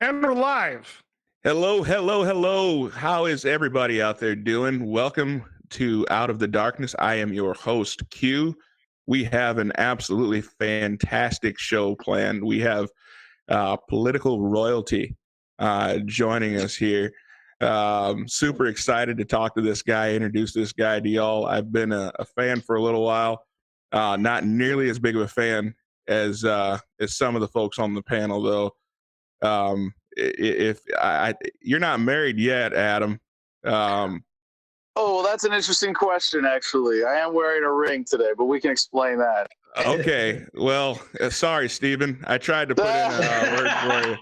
And we're live. Hello, hello, hello. How is everybody out there doing? Welcome to Out of the Darkness. I am your host, Q. We have an absolutely fantastic show planned. We have political royalty joining us here. Super excited to talk to this guy, introduce this guy to y'all. I've been a fan for a little while. Not nearly as big of a fan as some of the folks on the panel, though. If you're not married yet, Adam. Oh, well, that's an interesting question, actually. I am wearing a ring today, but we can explain that. Okay. Well, sorry, Stephen. I tried to put in a word for you.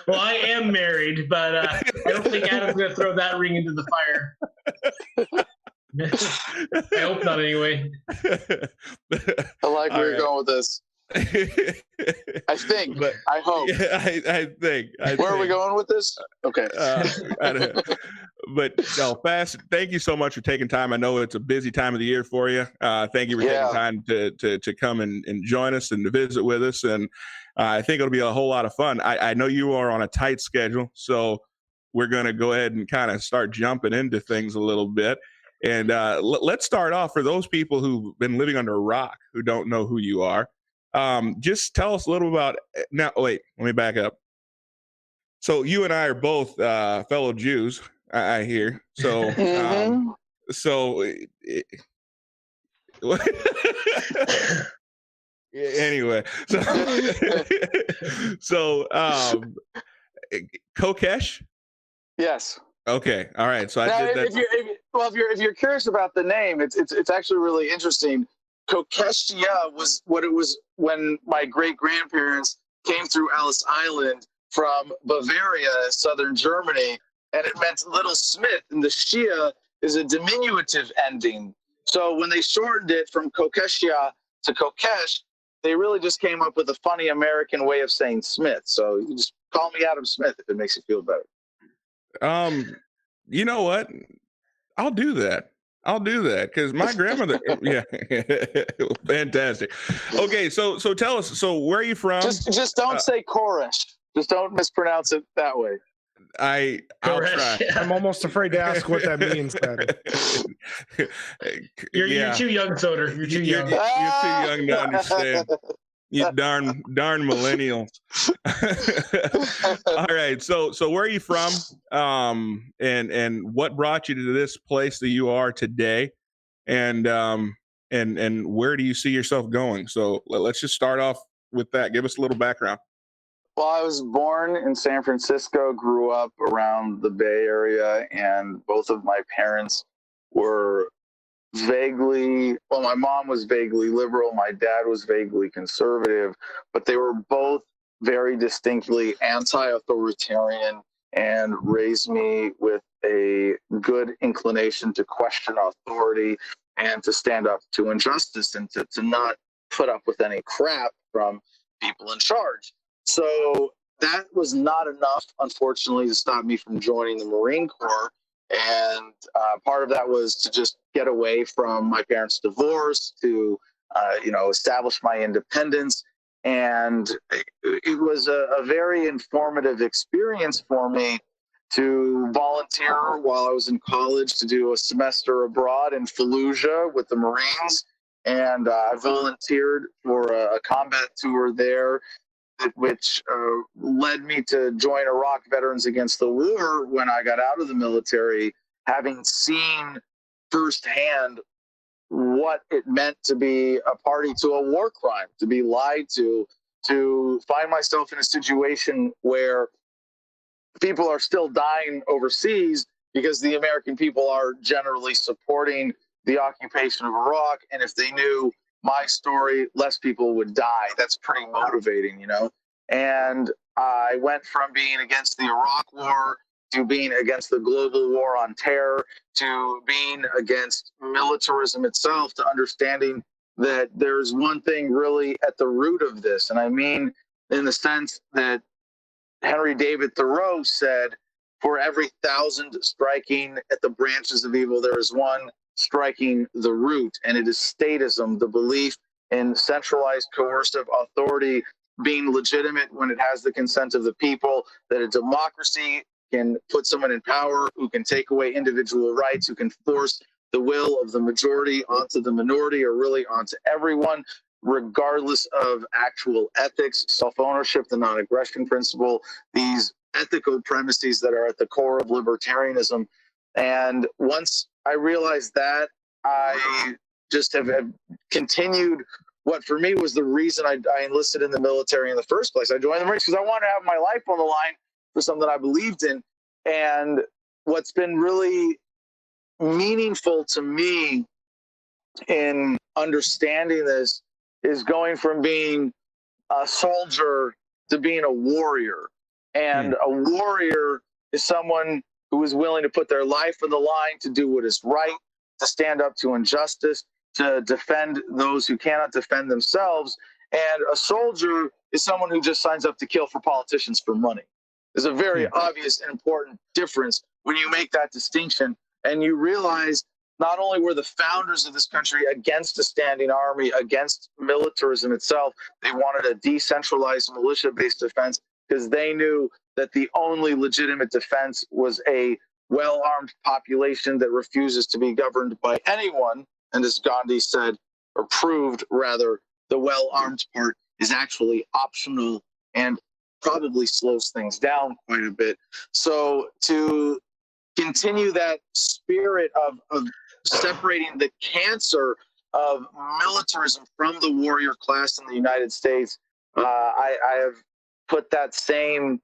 Well, I am married, but I don't think Adam's going to throw that ring into the fire. I hope not, anyway. I like where you're going with this. I think. I hope. Yeah, I think. Where are we going with this? Okay. But no, Fast. Thank you so much for taking time. I know it's a busy time of the year for you. Thank you for taking time to come and join us and to visit with us. And I think it'll be a whole lot of fun. I know you are on a tight schedule, so we're going to go ahead and kind of start jumping into things a little bit. And let's start off for those people who've been living under a rock who don't know who you are. Just tell us a little about now. Wait, let me back up. So you and I are both fellow Jews, I hear. So, anyway, so Kokesh. Yes. Okay. All right. So now, if you're curious about the name, it's actually really interesting. Kokeshia was what it was when my great-grandparents came through Ellis Island from Bavaria, southern Germany, and it meant little smith, and the Shia is a diminutive ending. So when they shortened it from Kokeshia to Kokesh, they really just came up with a funny American way of saying Smith. So you just call me Adam Smith if it makes you feel better. You know what? I'll do that because my grandmother. Yeah, fantastic. Okay, so tell us. So where are you from? Just don't say Koresh. Just don't mispronounce it that way. I'll try. I'm almost afraid to ask what that means. You're too young, Soter. You're too young. You're too young to understand. You darn millennials. All right. So where are you from? And what brought you to this place that you are today? And where do you see yourself going? So let's just start off with that. Give us a little background. Well, I was born in San Francisco, grew up around the Bay Area, and both of my parents were my mom was vaguely liberal, my dad was vaguely conservative, but they were both very distinctly anti-authoritarian and raised me with a good inclination to question authority and to stand up to injustice and to not put up with any crap from people in charge. So that was not enough, unfortunately, to stop me from joining the Marine Corps. And part of that was to just get away from my parents' divorce, to establish my independence. And it was a very informative experience for me to volunteer while I was in college to do a semester abroad in Fallujah with the Marines. And I volunteered for a combat tour there, which led me to join Iraq Veterans Against the War when I got out of the military, having seen firsthand what it meant to be a party to a war crime, to be lied to find myself in a situation where people are still dying overseas because the American people are generally supporting the occupation of Iraq. And if they knew my story, less people would die. That's pretty motivating, And I went from being against the Iraq War to being against the global war on terror to being against militarism itself, to understanding that there's one thing really at the root of this. And I mean, in the sense that Henry David Thoreau said, for every 1,000 striking at the branches of evil, there is one striking the root. And it is statism, the belief in centralized coercive authority being legitimate when it has the consent of the people, that a democracy can put someone in power who can take away individual rights, who can force the will of the majority onto the minority, or really onto everyone, regardless of actual ethics, self-ownership, the non-aggression principle, these ethical premises that are at the core of libertarianism. And once I realized that, I just have continued what for me was the reason I enlisted in the military in the first place. I joined the Marines because I wanted to have my life on the line for something I believed in. And what's been really meaningful to me in understanding this is going from being a soldier to being a warrior. And a warrior is someone who is willing to put their life on the line to do what is right, to stand up to injustice, to defend those who cannot defend themselves. And a soldier is someone who just signs up to kill for politicians for money. There's a very obvious and important difference when you make that distinction, and you realize not only were the founders of this country against a standing army, against militarism itself, they wanted a decentralized militia-based defense because they knew that the only legitimate defense was a well-armed population that refuses to be governed by anyone. And as Gandhi said, or proved rather, the well-armed part is actually optional and probably slows things down quite a bit. So to continue that spirit of separating the cancer of militarism from the warrior class in the United States, I have put that same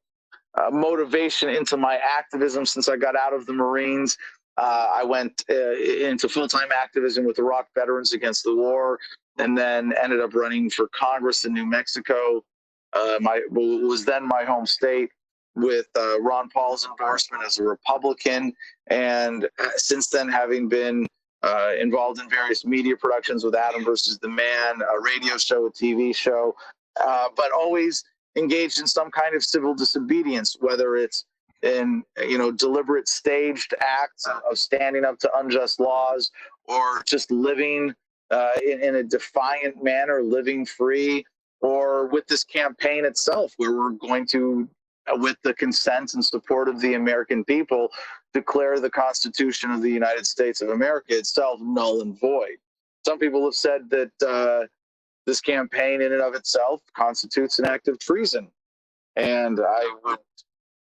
motivation into my activism since I got out of the Marines. I went into full-time activism with Iraq Veterans Against the War, and then ended up running for Congress in New Mexico. Was then my home state, with Ron Paul's endorsement as a Republican, and since then having been involved in various media productions with Adam versus the Man, a radio show, a TV show, but always engaged in some kind of civil disobedience, whether it's in deliberate staged acts of standing up to unjust laws, or just living in a defiant manner, living free, or with this campaign itself, where we're going to, with the consent and support of the American people, declare the Constitution of the United States of America itself null and void. Some people have said that this campaign in and of itself constitutes an act of treason. And I would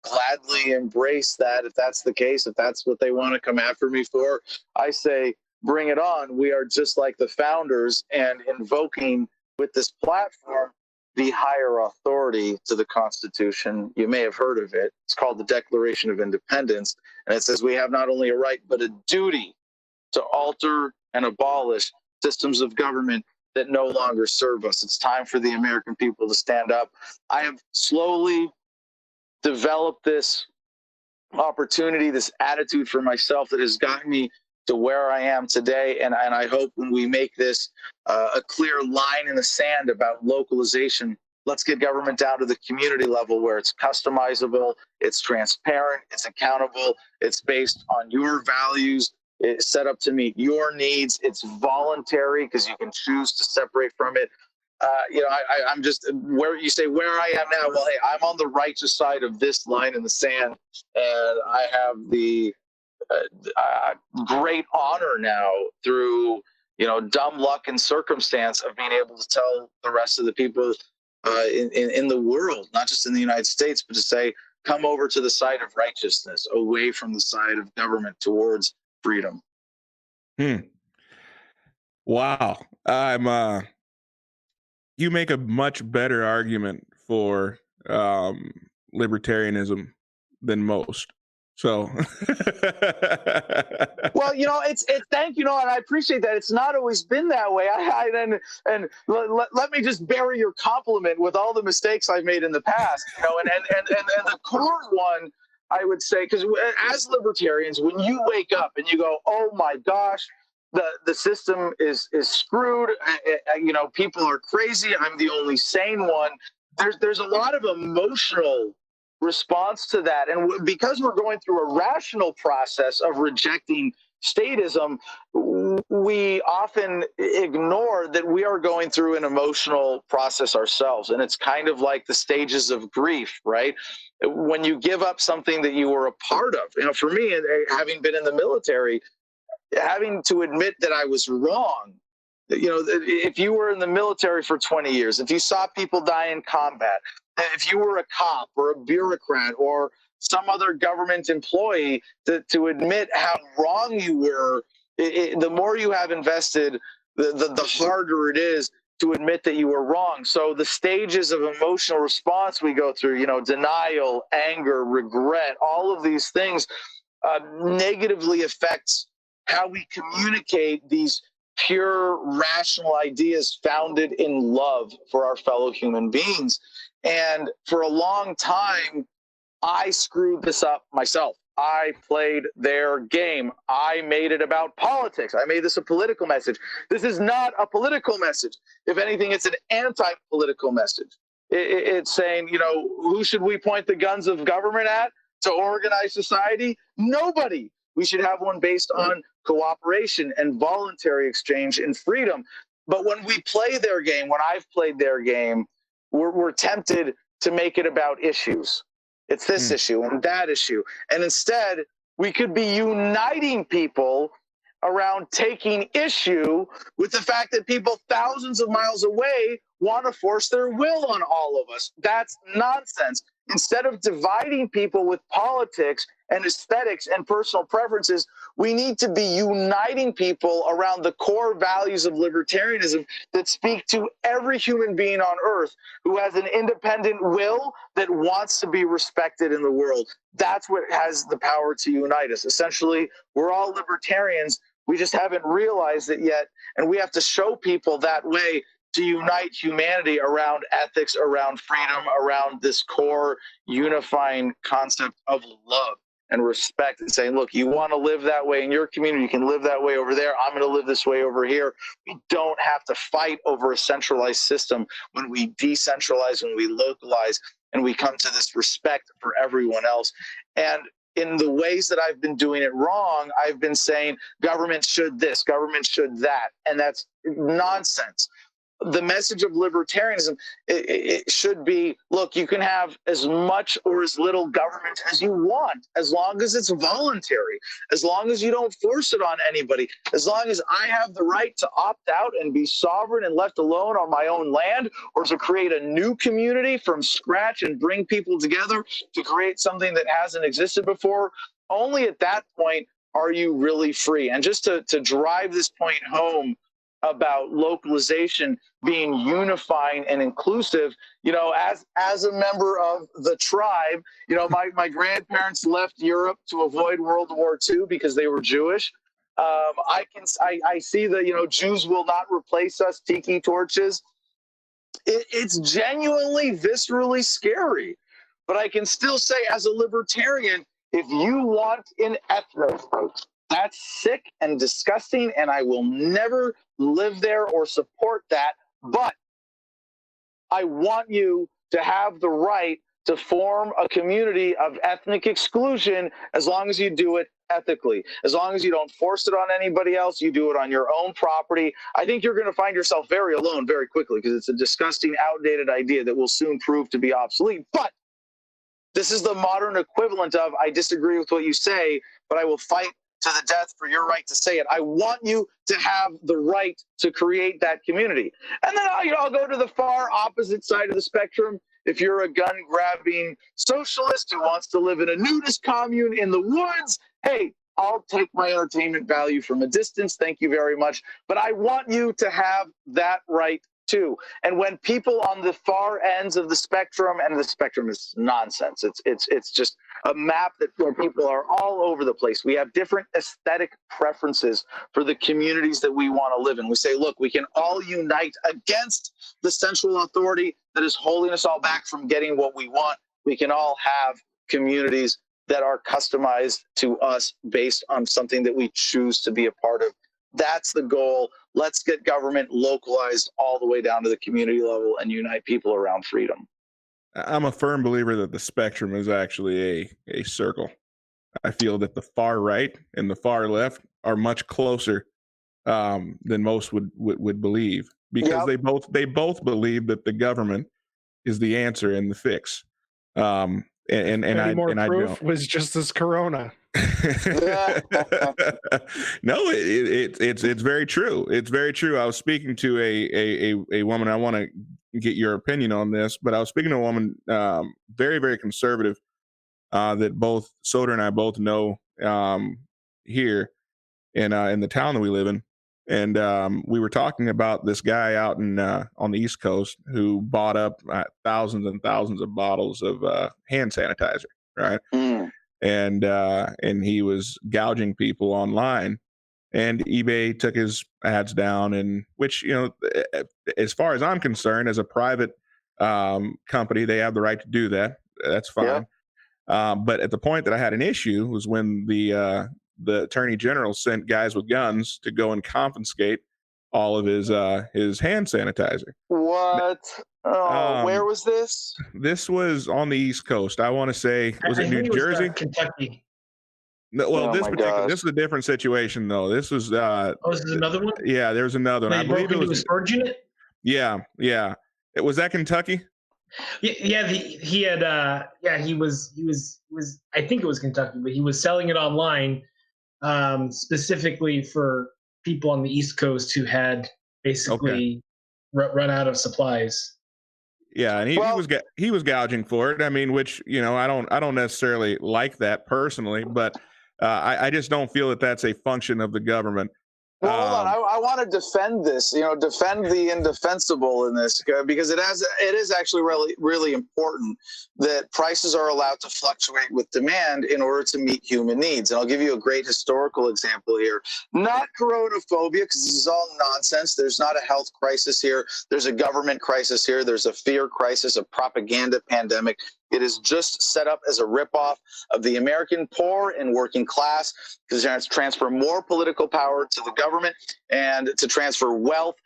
gladly embrace that if that's the case, if that's what they want to come after me for. I say, bring it on. We are just like the founders, and invoking with this platform the higher authority to the Constitution. You may have heard of it. It's called the Declaration of Independence. And it says we have not only a right, but a duty to alter and abolish systems of government that no longer serve us. It's time for the American people to stand up. I have slowly developed this opportunity, this attitude for myself that has gotten me to where I am today. And I hope when we make this a clear line in the sand about localization, let's get government down to the community level, where it's customizable, it's transparent, it's accountable, it's based on your values, it's set up to meet your needs, it's voluntary because you can choose to separate from it. I'm just, where you say where I am now, well, hey, I'm on the righteous side of this line in the sand, and I have the great honor now, through dumb luck and circumstance, of being able to tell the rest of the people in the world, not just in the United States, but to say, come over to the side of righteousness, away from the side of government, towards freedom. Wow. You make a much better argument for libertarianism than most. So, well, it's thank you, and I appreciate that. It's not always been that way. Let me just bury your compliment with all the mistakes I've made in the past. And the core one, I would say, because as libertarians, when you wake up and you go, oh my gosh, the system is screwed. People are crazy. I'm the only sane one. There's a lot of emotional response to that, and because we're going through a rational process of rejecting statism, we often ignore that we are going through an emotional process ourselves. And it's kind of like the stages of grief, right? When you give up something that you were a part of, for me, having been in the military, having to admit that I was wrong. If you were in the military for 20 years, if you saw people die in combat, if you were a cop or a bureaucrat or some other government employee, to admit how wrong you were, the more you have invested, the harder it is to admit that you were wrong. So the stages of emotional response we go through, denial, anger, regret, all of these things negatively affects how we communicate these pure rational ideas founded in love for our fellow human beings. And for a long time, I screwed this up myself. I played their game. I made it about politics. I made this a political message. This is not a political message. If anything, it's an anti-political message. It's saying, who should we point the guns of government at to organize society? Nobody. We should have one based on cooperation and voluntary exchange and freedom. But when we play their game, when I've played their game, we're tempted to make it about issues. It's this issue and that issue. And instead, we could be uniting people around taking issue with the fact that people thousands of miles away want to force their will on all of us. That's nonsense. Instead of dividing people with politics and aesthetics and personal preferences, we need to be uniting people around the core values of libertarianism that speak to every human being on earth who has an independent will that wants to be respected in the world. That's what has the power to unite us. Essentially, we're all libertarians. We just haven't realized it yet, and we have to show people that way to unite humanity around ethics, around freedom, around this core unifying concept of love and respect, and saying, look, you want to live that way in your community, you can live that way over there. I'm going to live this way over here. We don't have to fight over a centralized system when we decentralize, when we localize, and we come to this respect for everyone else. And in the ways that I've been doing it wrong, I've been saying government should this, government should that, and that's nonsense. The message of libertarianism, it should be, look, you can have as much or as little government as you want, as long as it's voluntary, as long as you don't force it on anybody, as long as I have the right to opt out and be sovereign and left alone on my own land, or to create a new community from scratch and bring people together to create something that hasn't existed before. Only at that point are you really free. And just to drive this point home about localization being unifying and inclusive, as a member of the tribe, my grandparents left Europe to avoid World War II because they were Jewish. I see that, Jews will not replace us, tiki torches. It's genuinely, viscerally scary. But I can still say, as a libertarian, if you want an ethnostate, that's sick and disgusting, and I will never live there or support that. But I want you to have the right to form a community of ethnic exclusion as long as you do it ethically. As long as you don't force it on anybody else, you do it on your own property. I think you're going to find yourself very alone very quickly, because it's a disgusting, outdated idea that will soon prove to be obsolete. But this is the modern equivalent of, I disagree with what you say, but I will fight to the death for your right to say it. I want you to have the right to create that community. And then I'll go to the far opposite side of the spectrum. If you're a gun-grabbing socialist who wants to live in a nudist commune in the woods, hey, I'll take my entertainment value from a distance. Thank you very much. But I want you to have that right too. And when people on the far ends of the spectrum, and the spectrum is nonsense, it's just a map where people are all over the place. We have different aesthetic preferences for the communities that we want to live in. We say, look, we can all unite against the central authority that is holding us all back from getting what we want. We can all have communities that are customized to us based on something that we choose to be a part of. That's the goal. Let's get government localized all the way down to the community level and unite people around freedom. I'm a firm believer that the spectrum is actually a circle. I feel that the far right and the far left are much closer than most would believe, because Yep. they both believe that the government is the answer and the fix. And Any more I proof don't. was just this Corona. No, it's very true. It's very true. I was speaking to a woman. I want to get your opinion on this, but I was speaking to a woman, very, very conservative, that both Soter and I both know, here in the town that we live in. And we were talking about this guy out in on the East Coast who bought up thousands and thousands of bottles of hand sanitizer, right? Mm. And he was gouging people online, and eBay took his ads down. And which, as far as I'm concerned, as a private company, they have the right to do that. That's fine. Yeah. But at the point that I had an issue was when the attorney general sent guys with guns to go and confiscate all of his hand sanitizer. What? Oh, where was this? This was on the East Coast. I want to say, was it New Jersey? Kentucky. No, well, Oh this is a different situation though. This was Oh, this is another one? yeah, there's another one. They I believe broke it into was a storage unit? Yeah. Was that Kentucky? Yeah, he had he was I think it was Kentucky, but he was selling it online, specifically for people on the East Coast who had basically run out of supplies. Yeah, and he was gouging for it. I mean, which, I don't necessarily like that personally, but I just don't feel that that's a function of the government. Well, hold on. I want to defend this. Defend the indefensible in this, because it is actually really, really important that prices are allowed to fluctuate with demand in order to meet human needs. And I'll give you a great historical example here. Not coronaphobia, because this is all nonsense. There's not a health crisis here. There's a government crisis here. There's a fear crisis, a propaganda pandemic. It is just set up as a ripoff of the American poor and working class, because they're going to transfer more political power to the government and to transfer wealth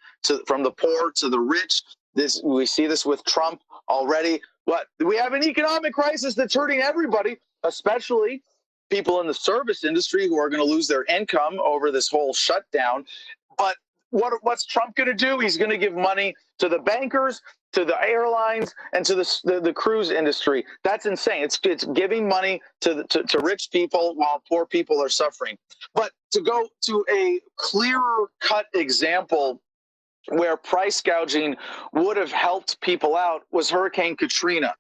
from the poor to the rich. We see this with Trump already. We have an economic crisis that's hurting everybody, especially people in the service industry who are going to lose their income over this whole shutdown. But what's Trump going to do? He's going to give money to the bankers, to the airlines, and to the cruise industry. That's insane. It's giving money to rich people while poor people are suffering. But to go to a clearer cut example where price gouging would have helped people out was Hurricane Katrina.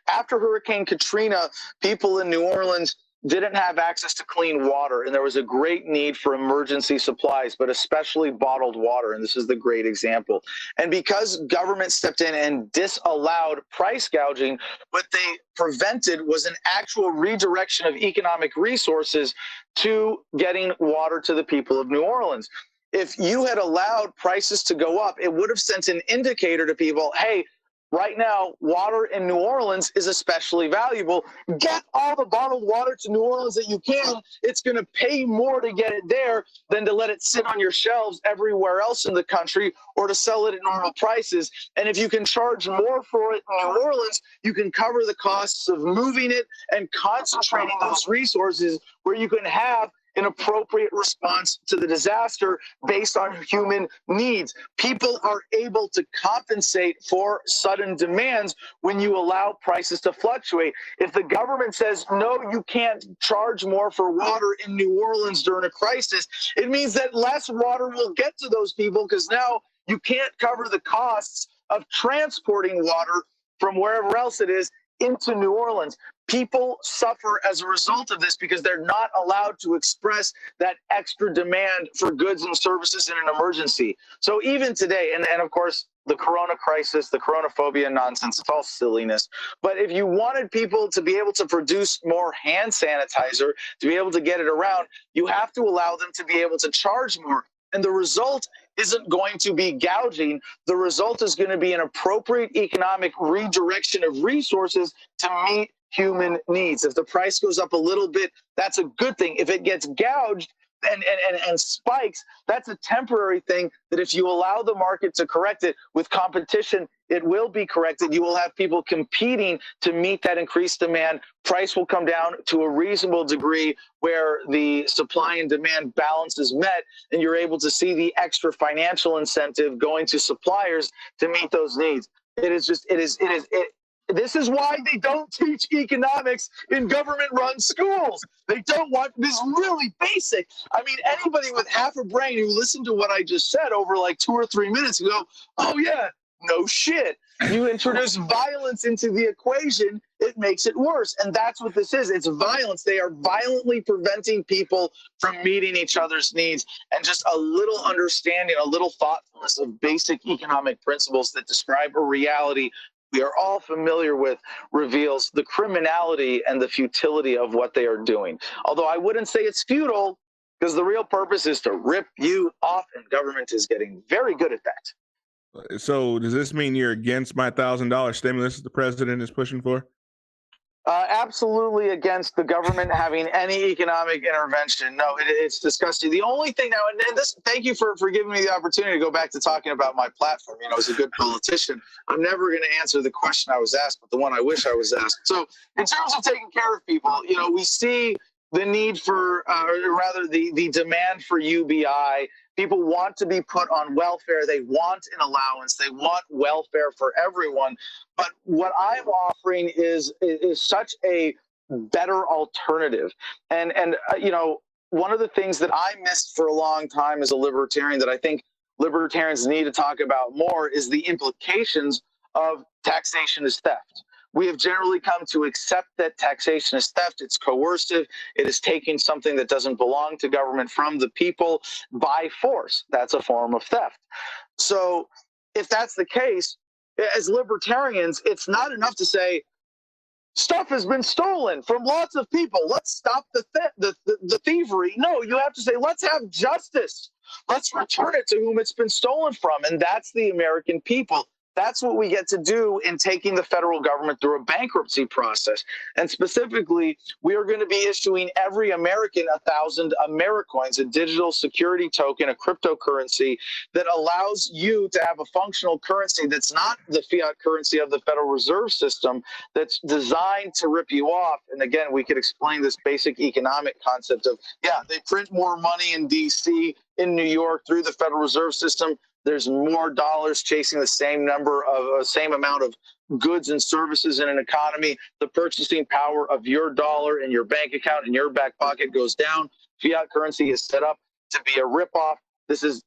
After Hurricane Katrina, people in New Orleans didn't have access to clean water, and there was a great need for emergency supplies, but especially bottled water, and this is the great example. And because government stepped in and disallowed price gouging, what they prevented was an actual redirection of economic resources to getting water to the people of New Orleans. If you had allowed prices to go up, it would have sent an indicator to people, hey, right now, water in New Orleans is especially valuable. Get all the bottled water to New Orleans that you can. It's going to pay more to get it there than to let it sit on your shelves everywhere else in the country or to sell it at normal prices. And if you can charge more for it in New Orleans, you can cover the costs of moving it and concentrating those resources where you can have an appropriate response to the disaster based on human needs. People are able to compensate for sudden demands when you allow prices to fluctuate. If the government says, no, you can't charge more for water in New Orleans during a crisis, it means that less water will get to those people because now you can't cover the costs of transporting water from wherever else it is into New Orleans. People suffer as a result of this because they're not allowed to express that extra demand for goods and services in an emergency. So even today, and of course, the corona crisis, the coronaphobia nonsense, it's all silliness. But if you wanted people to be able to produce more hand sanitizer, to be able to get it around, you have to allow them to be able to charge more. And the result isn't going to be gouging. The result is going to be an appropriate economic redirection of resources to meet human needs. If the price goes up a little bit, that's a good thing. If it gets gouged and spikes, that's a temporary thing that if you allow the market to correct it with competition, it will be corrected. You will have people competing to meet that increased demand. Price will come down to a reasonable degree where the supply and demand balance is met, and you're able to see the extra financial incentive going to suppliers to meet those needs. This is why they don't teach economics in government-run schools. They don't want this really basic. I mean, anybody with half a brain who listened to what I just said over like 2 or 3 minutes and go, oh yeah, no shit. You introduce violence into the equation, it makes it worse. And that's what this is. It's violence. They are violently preventing people from meeting each other's needs. And just a little understanding, a little thoughtfulness of basic economic principles that describe a reality we are all familiar with reveals the criminality and the futility of what they are doing. Although I wouldn't say it's futile, because the real purpose is to rip you off, and government is getting very good at that. So does this mean you're against my $1,000 stimulus the president is pushing for? Absolutely against the government having any economic intervention. No, it's disgusting. The only thing now, and this, thank you for giving me the opportunity to go back to talking about my platform. You know, as a good politician, I'm never going to answer the question I was asked, but the one I wish I was asked. So in terms of taking care of people, you know, we see the need for, or rather the demand for UBI. People want to be put on welfare. They want an allowance. They want welfare for everyone. But what I'm offering is such a better alternative. And you know, one of the things that I missed for a long time as a libertarian that I think libertarians need to talk about more is the implications of taxation as theft. We have generally come to accept that taxation is theft. It's coercive. It is taking something that doesn't belong to government from the people by force. That's a form of theft. So if that's the case, as libertarians, it's not enough to say, stuff has been stolen from lots of people. Let's stop the thievery. No, you have to say, let's have justice. Let's return it to whom it's been stolen from. And that's the American people. That's what we get to do in taking the federal government through a bankruptcy process. And specifically, we are going to be issuing every American 1,000 Americoins, a digital security token, a cryptocurrency that allows you to have a functional currency that's not the fiat currency of the Federal Reserve System, that's designed to rip you off. And again, we could explain this basic economic concept of, yeah, they print more money in D.C., in New York through the Federal Reserve System. There's more dollars chasing the same amount of goods and services in an economy. The purchasing power of your dollar in your bank account in your back pocket goes down. Fiat currency is set up to be a ripoff. This is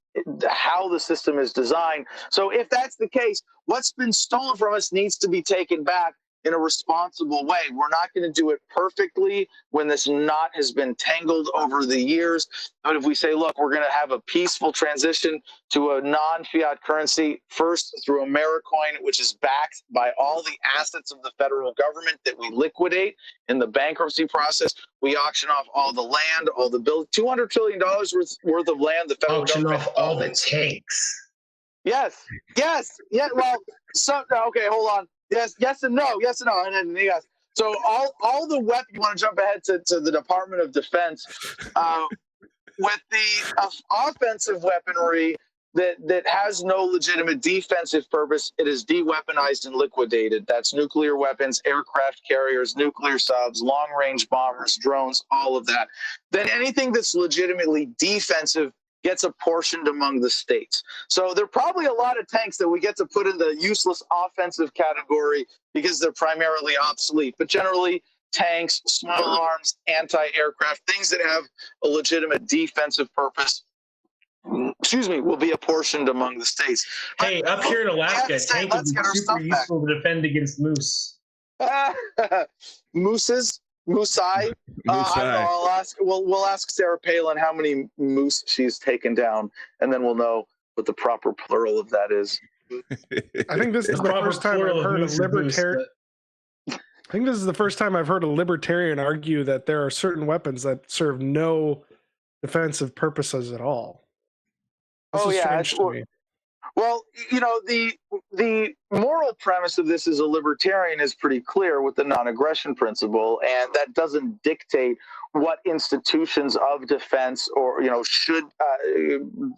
how the system is designed. So if that's the case, what's been stolen from us needs to be taken back in a responsible way. We're not going to do it perfectly when this knot has been tangled over the years. But if we say, look, we're going to have a peaceful transition to a non-fiat currency, first through Americoin, which is backed by all the assets of the federal government that we liquidate in the bankruptcy process. We auction off all the land, all the bills, $200 trillion worth of land. The federal government off all the tanks. Yes. Well, okay, hold on. Yes and no, and then yes. So all the weapons. You want to jump ahead to the Department of Defense with the offensive weaponry that has no legitimate defensive purpose. It is de-weaponized and liquidated. That's nuclear weapons, aircraft carriers, nuclear subs, long-range bombers, drones, all of that. Then anything that's legitimately defensive gets apportioned among the states. So there are probably a lot of tanks that we get to put in the useless offensive category because they're primarily obsolete. But generally, tanks, small arms, anti-aircraft, things that have a legitimate defensive purpose, will be apportioned among the states. Hey, up here in Alaska, a tank would be super useful to defend against moose. Moosey? I don't know. We'll ask Sarah Palin how many moose she's taken down, and then we'll know what the proper plural of that is. I think this is the first time I've heard a libertarian. I think this is the first time I've heard a libertarian argue that there are certain weapons that serve no defensive purposes at all. This is strange to me. Well, you know, the moral premise of this as a libertarian is pretty clear with the non-aggression principle, and that doesn't dictate what institutions of defense or, you know, should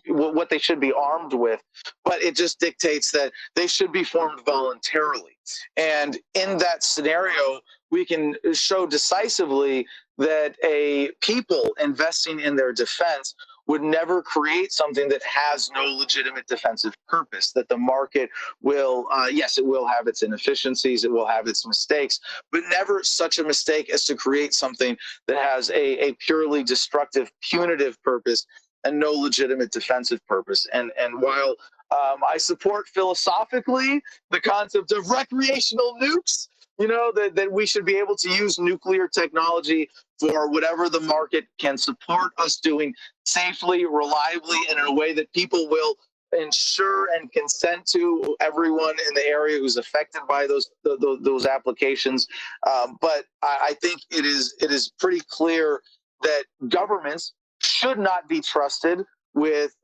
what they should be armed with, but it just dictates that they should be formed voluntarily. And in that scenario, we can show decisively that a people investing in their defense would never create something that has no legitimate defensive purpose, that the market will, yes, it will have its inefficiencies, it will have its mistakes, but never such a mistake as to create something that has a purely destructive, punitive purpose and no legitimate defensive purpose. And while I support philosophically the concept of recreational nukes, that we should be able to use nuclear technology for whatever the market can support us doing safely, reliably, and in a way that people will ensure and consent to, everyone in the area who's affected by those applications. But I think it is pretty clear that governments should not be trusted with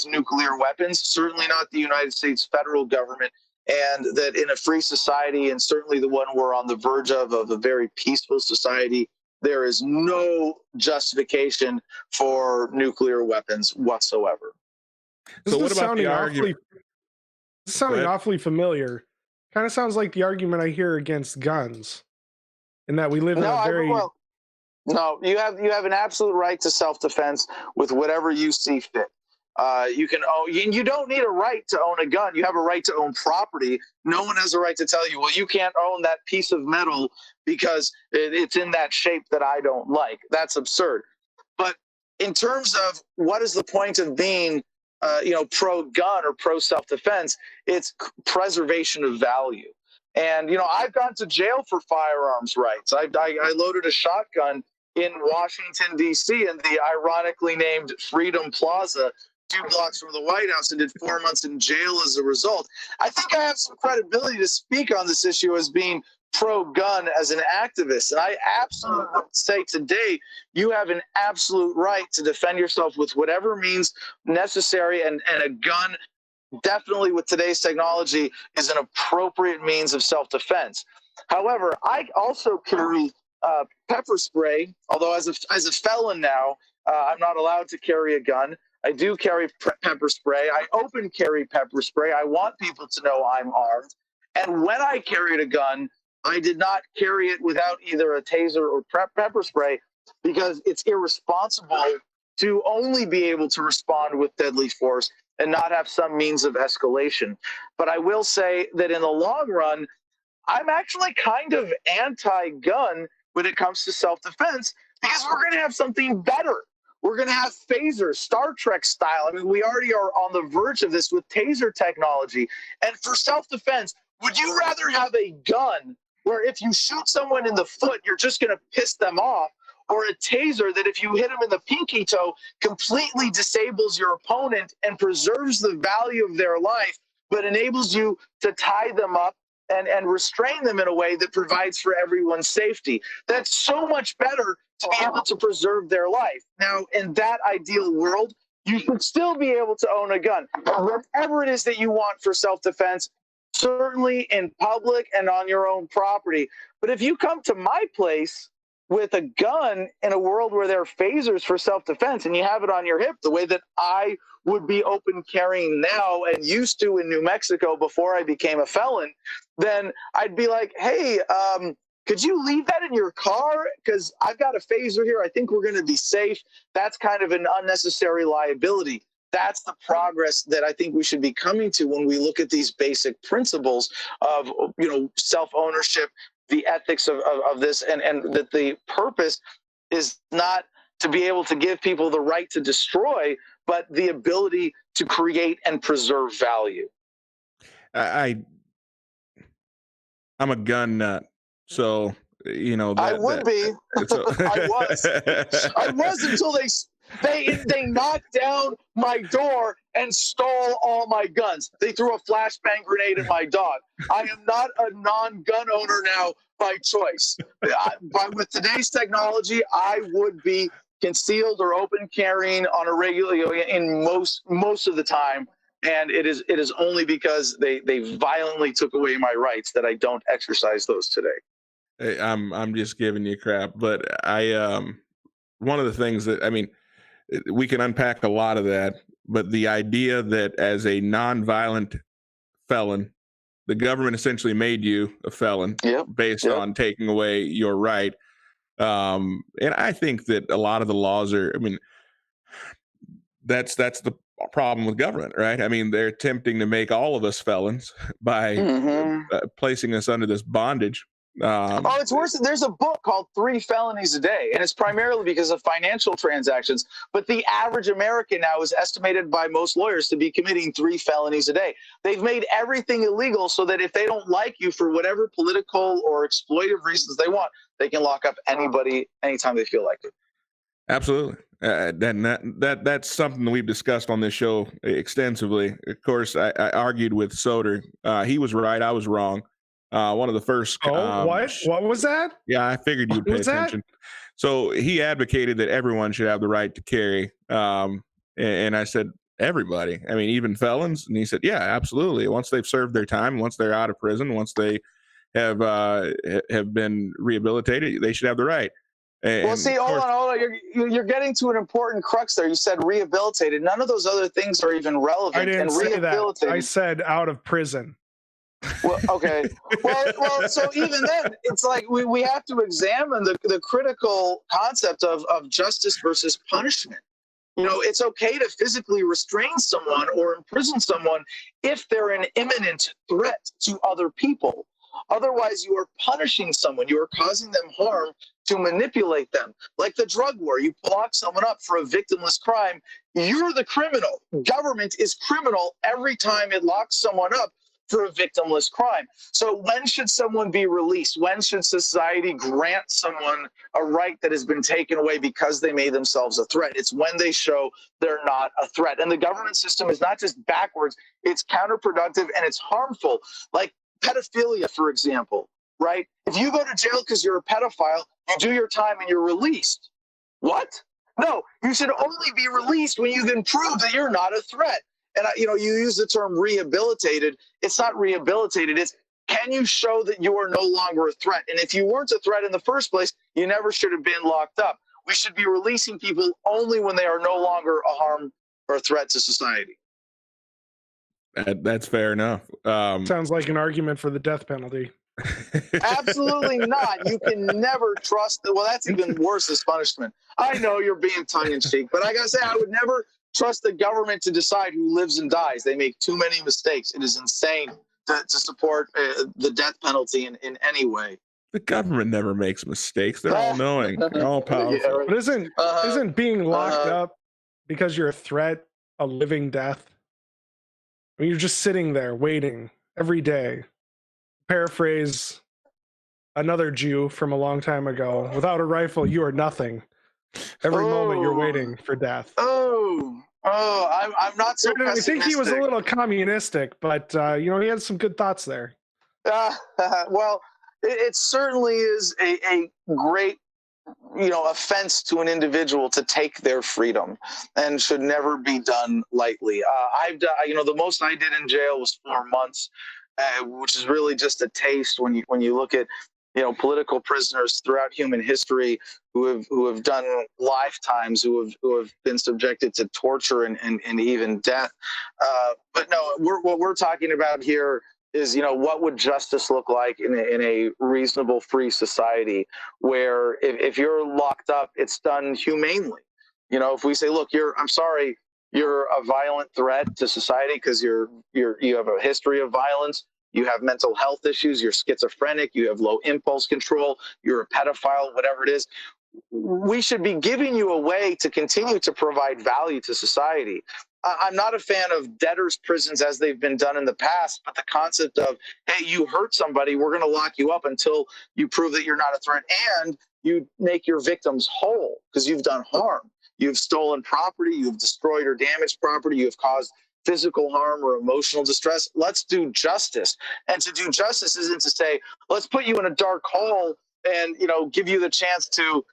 nuclear weapons, certainly not the United States federal government, and that in a free society, and certainly the one we're on the verge of a very peaceful society, there is no justification for nuclear weapons whatsoever. So what about the argument? This is sounding awfully familiar. Kind of sounds like the argument I hear against guns, in that we live in a very... No, you have an absolute right to self-defense with whatever you see fit. You can own, you don't need a right to own a gun. You have a right to own property. No one has a right to tell you, well, you can't own that piece of metal because it's in that shape that I don't like. That's absurd. But in terms of what is the point of being, pro-gun or pro-self-defense, it's preservation of value. And, I've gone to jail for firearms rights. I loaded a shotgun in Washington, D.C., in the ironically named Freedom Plaza, 2 blocks from the White House, and did 4 months in jail as a result. I think I have some credibility to speak on this issue as being pro-gun as an activist. And I absolutely would say today, you have an absolute right to defend yourself with whatever means necessary, and a gun, definitely with today's technology, is an appropriate means of self-defense. However, I also carry pepper spray, although as a felon now, I'm not allowed to carry a gun. I do carry pepper spray. I open carry pepper spray. I want people to know I'm armed. And when I carried a gun, I did not carry it without either a taser or pepper spray, because it's irresponsible to only be able to respond with deadly force and not have some means of escalation. But I will say that in the long run, I'm actually kind of anti-gun when it comes to self-defense, because we're going to have something better. We're going to have phasers, Star Trek style. I mean, we already are on the verge of this with taser technology. And for self-defense, would you rather have a gun where if you shoot someone in the foot, you're just going to piss them off, or a taser that if you hit them in the pinky toe, completely disables your opponent and preserves the value of their life, but enables you to tie them up and restrain them in a way that provides for everyone's safety? That's so much better to be able to preserve their life. Now, in that ideal world, you should still be able to own a gun. Whatever it is that you want for self-defense, certainly in public and on your own property. But if you come to my place with a gun in a world where there are phasers for self-defense, and you have it on your hip the way that I would be open carrying now and used to in New Mexico before I became a felon, then I'd be like, hey, could you leave that in your car? Because I've got a phaser here. I think we're going to be safe. That's kind of an unnecessary liability. That's the progress that I think we should be coming to when we look at these basic principles of, self-ownership, the ethics of this, and that the purpose is not to be able to give people the right to destroy, but the ability to create and preserve value. I'm a gun nut, so I would be. I was until they knocked down my door and stole all my guns. They threw a flashbang grenade at my dog. I am not a non-gun owner now by choice. But with today's technology, I would be concealed or open carrying on a regular, in most of the time. And it is only because they violently took away my rights that I don't exercise those today. I'm just giving you crap, but one of the things that, we can unpack a lot of that, but the idea that as a nonviolent felon, the government essentially made you a felon based on taking away your right. And I think that a lot of the laws are, I mean, that's the problem with government, right? I mean, they're attempting to make all of us felons by placing us under this bondage. It's worse. There's a book called 3 Felonies a Day, and it's primarily because of financial transactions. But the average American now is estimated by most lawyers to be committing 3 felonies a day. They've made everything illegal so that if they don't like you for whatever political or exploitive reasons they want, they can lock up anybody anytime they feel like it. Absolutely. That's something that we've discussed on this show extensively. Of course, I argued with Soter. He was right. I was wrong. One of the first. What was that? Yeah, I figured you'd pay attention. So he advocated that everyone should have the right to carry. And I said, everybody. I mean, even felons. And he said, yeah, absolutely. Once they've served their time, once they're out of prison, once they have been rehabilitated, they should have the right. And well, see, hold on. You're getting to an important crux there. You said rehabilitated. None of those other things are even relevant. I didn't say that. I said out of prison. Well, okay. Well. So even then, it's like we have to examine the critical concept of justice versus punishment. You know, it's okay to physically restrain someone or imprison someone if they're an imminent threat to other people. Otherwise, you are punishing someone. You are causing them harm to manipulate them. Like the drug war, you lock someone up for a victimless crime. You're the criminal. Government is criminal every time it locks someone up for a victimless crime. So when should someone be released? When should society grant someone a right that has been taken away because they made themselves a threat? It's when they show they're not a threat. And the government system is not just backwards, it's counterproductive and it's harmful. Like pedophilia, for example, right? If you go to jail because you're a pedophile, you do your time and you're released. What? No, you should only be released when you can prove that you're not a threat. And you use the term rehabilitated. It's not rehabilitated. It's can you show that you are no longer a threat? And if you weren't a threat in the first place, you never should have been locked up. We should be releasing people only when they are no longer a harm or a threat to society. That's fair enough. Sounds like an argument for the death penalty. Absolutely not. You can never trust. Well, that's even worse as punishment. I know you're being tongue-in-cheek, but I gotta say, I would never trust the government to decide who lives and dies. They make too many mistakes. It is insane to support the death penalty in any way. The government never makes mistakes. They're all knowing. They're all powerful. Yeah, right. But isn't being locked up because you're a threat a living death? I mean, you're just sitting there waiting every day. Paraphrase another Jew from a long time ago. Without a rifle, you are nothing. Every moment you're waiting for death. I'm not so pessimistic. I think he was a little communistic, but he had some good thoughts there. Well, it certainly is a great offense to an individual to take their freedom, and should never be done lightly. I've done, the most I did in jail was 4 months, which is really just a taste when you look at political prisoners throughout human history who have done lifetimes, who have been subjected to torture and even death. But no, what we're talking about here is, what would justice look like in a reasonable, free society where if you're locked up, it's done humanely. If we say, look, I'm sorry, you're a violent threat to society because you have a history of violence. You have mental health issues, you're schizophrenic, you have low impulse control, you're a pedophile, whatever it is. We should be giving you a way to continue to provide value to society. I'm not a fan of debtors' prisons as they've been done in the past, but the concept of, hey, you hurt somebody, we're going to lock you up until you prove that you're not a threat, and you make your victims whole because you've done harm. You've stolen property, you've destroyed or damaged property, you've caused physical harm or emotional distress. Let's do justice. And to do justice isn't to say, let's put you in a dark hole and, give you the chance to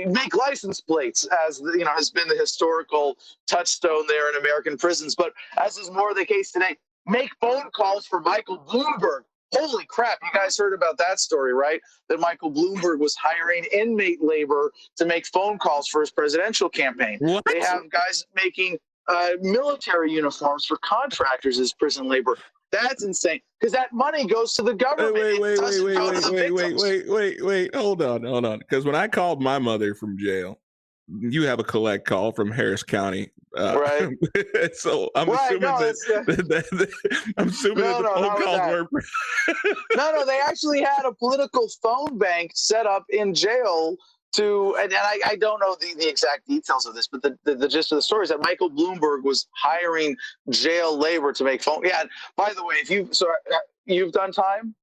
make license plates, as has been the historical touchstone there in American prisons. But as is more the case today, make phone calls for Michael Bloomberg, Holy crap, you guys heard about that story, right? That Michael Bloomberg was hiring inmate labor to make phone calls for his presidential campaign. What? They have guys making military uniforms for contractors as prison labor. That's insane, because that money goes to the government. Wait. Hold on. Because when I called my mother from jail, you have a collect call from Harris County, right? So I'm assuming that the phone calls were. No, they actually had a political phone bank set up in jail and I don't know the exact details of this, but the gist of the story is that Michael Bloomberg was hiring jail labor to make phone. Yeah. By the way, you've done time.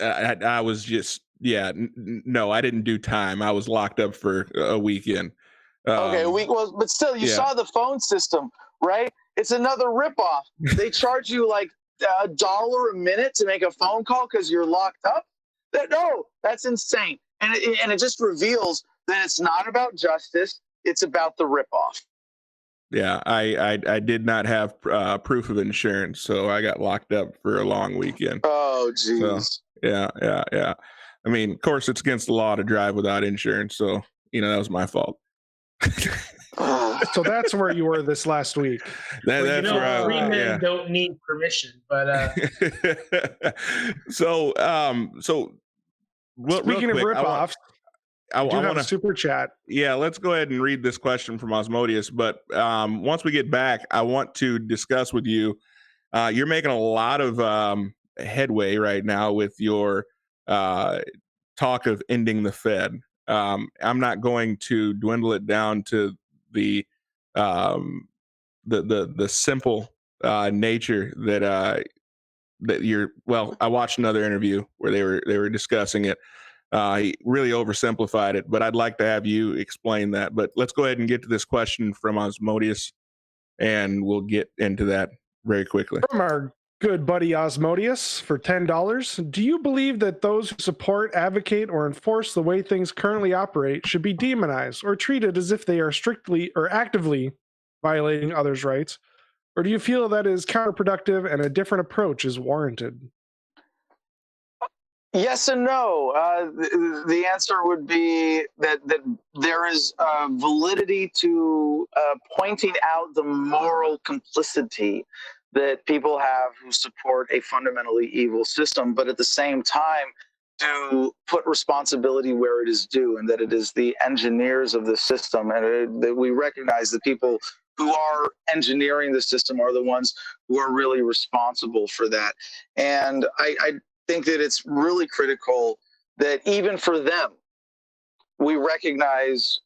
I was just no, I didn't do time. I was locked up for a weekend. Okay, but still, you saw the phone system, right? It's another ripoff. They charge you like $1 a minute to make a phone call because you're locked up. No, that's insane, and it just reveals that it's not about justice; it's about the ripoff. Yeah, I did not have proof of insurance, so I got locked up for a long weekend. Oh, jeez. So, yeah. I mean, of course, it's against the law to drive without insurance, so that was my fault. So that's where you were this last week. That's where free men don't need permission, but so speaking of ripoffs, I do have a super chat. Yeah, let's go ahead and read this question from Osmodeus. But once we get back, I want to discuss with you. You're making a lot of headway right now with your talk of ending the Fed. I'm not going to dwindle it down to the simple nature that you're. Well, I watched another interview where they were discussing it. He really oversimplified it, but I'd like to have you explain that. But let's go ahead and get to this question from Osmodeus, and we'll get into that very quickly. From our good buddy Osmodeus for $10. Do you believe that those who support, advocate, or enforce the way things currently operate should be demonized or treated as if they are strictly or actively violating others' rights? Or do you feel that is counterproductive and a different approach is warranted? Yes and no. The answer would be that there is validity to pointing out the moral complicity that people have who support a fundamentally evil system, but at the same time to put responsibility where it is due, and that it is the engineers of the system, and that we recognize the people who are engineering the system are the ones who are really responsible for that. And I think that it's really critical that even for them, we recognize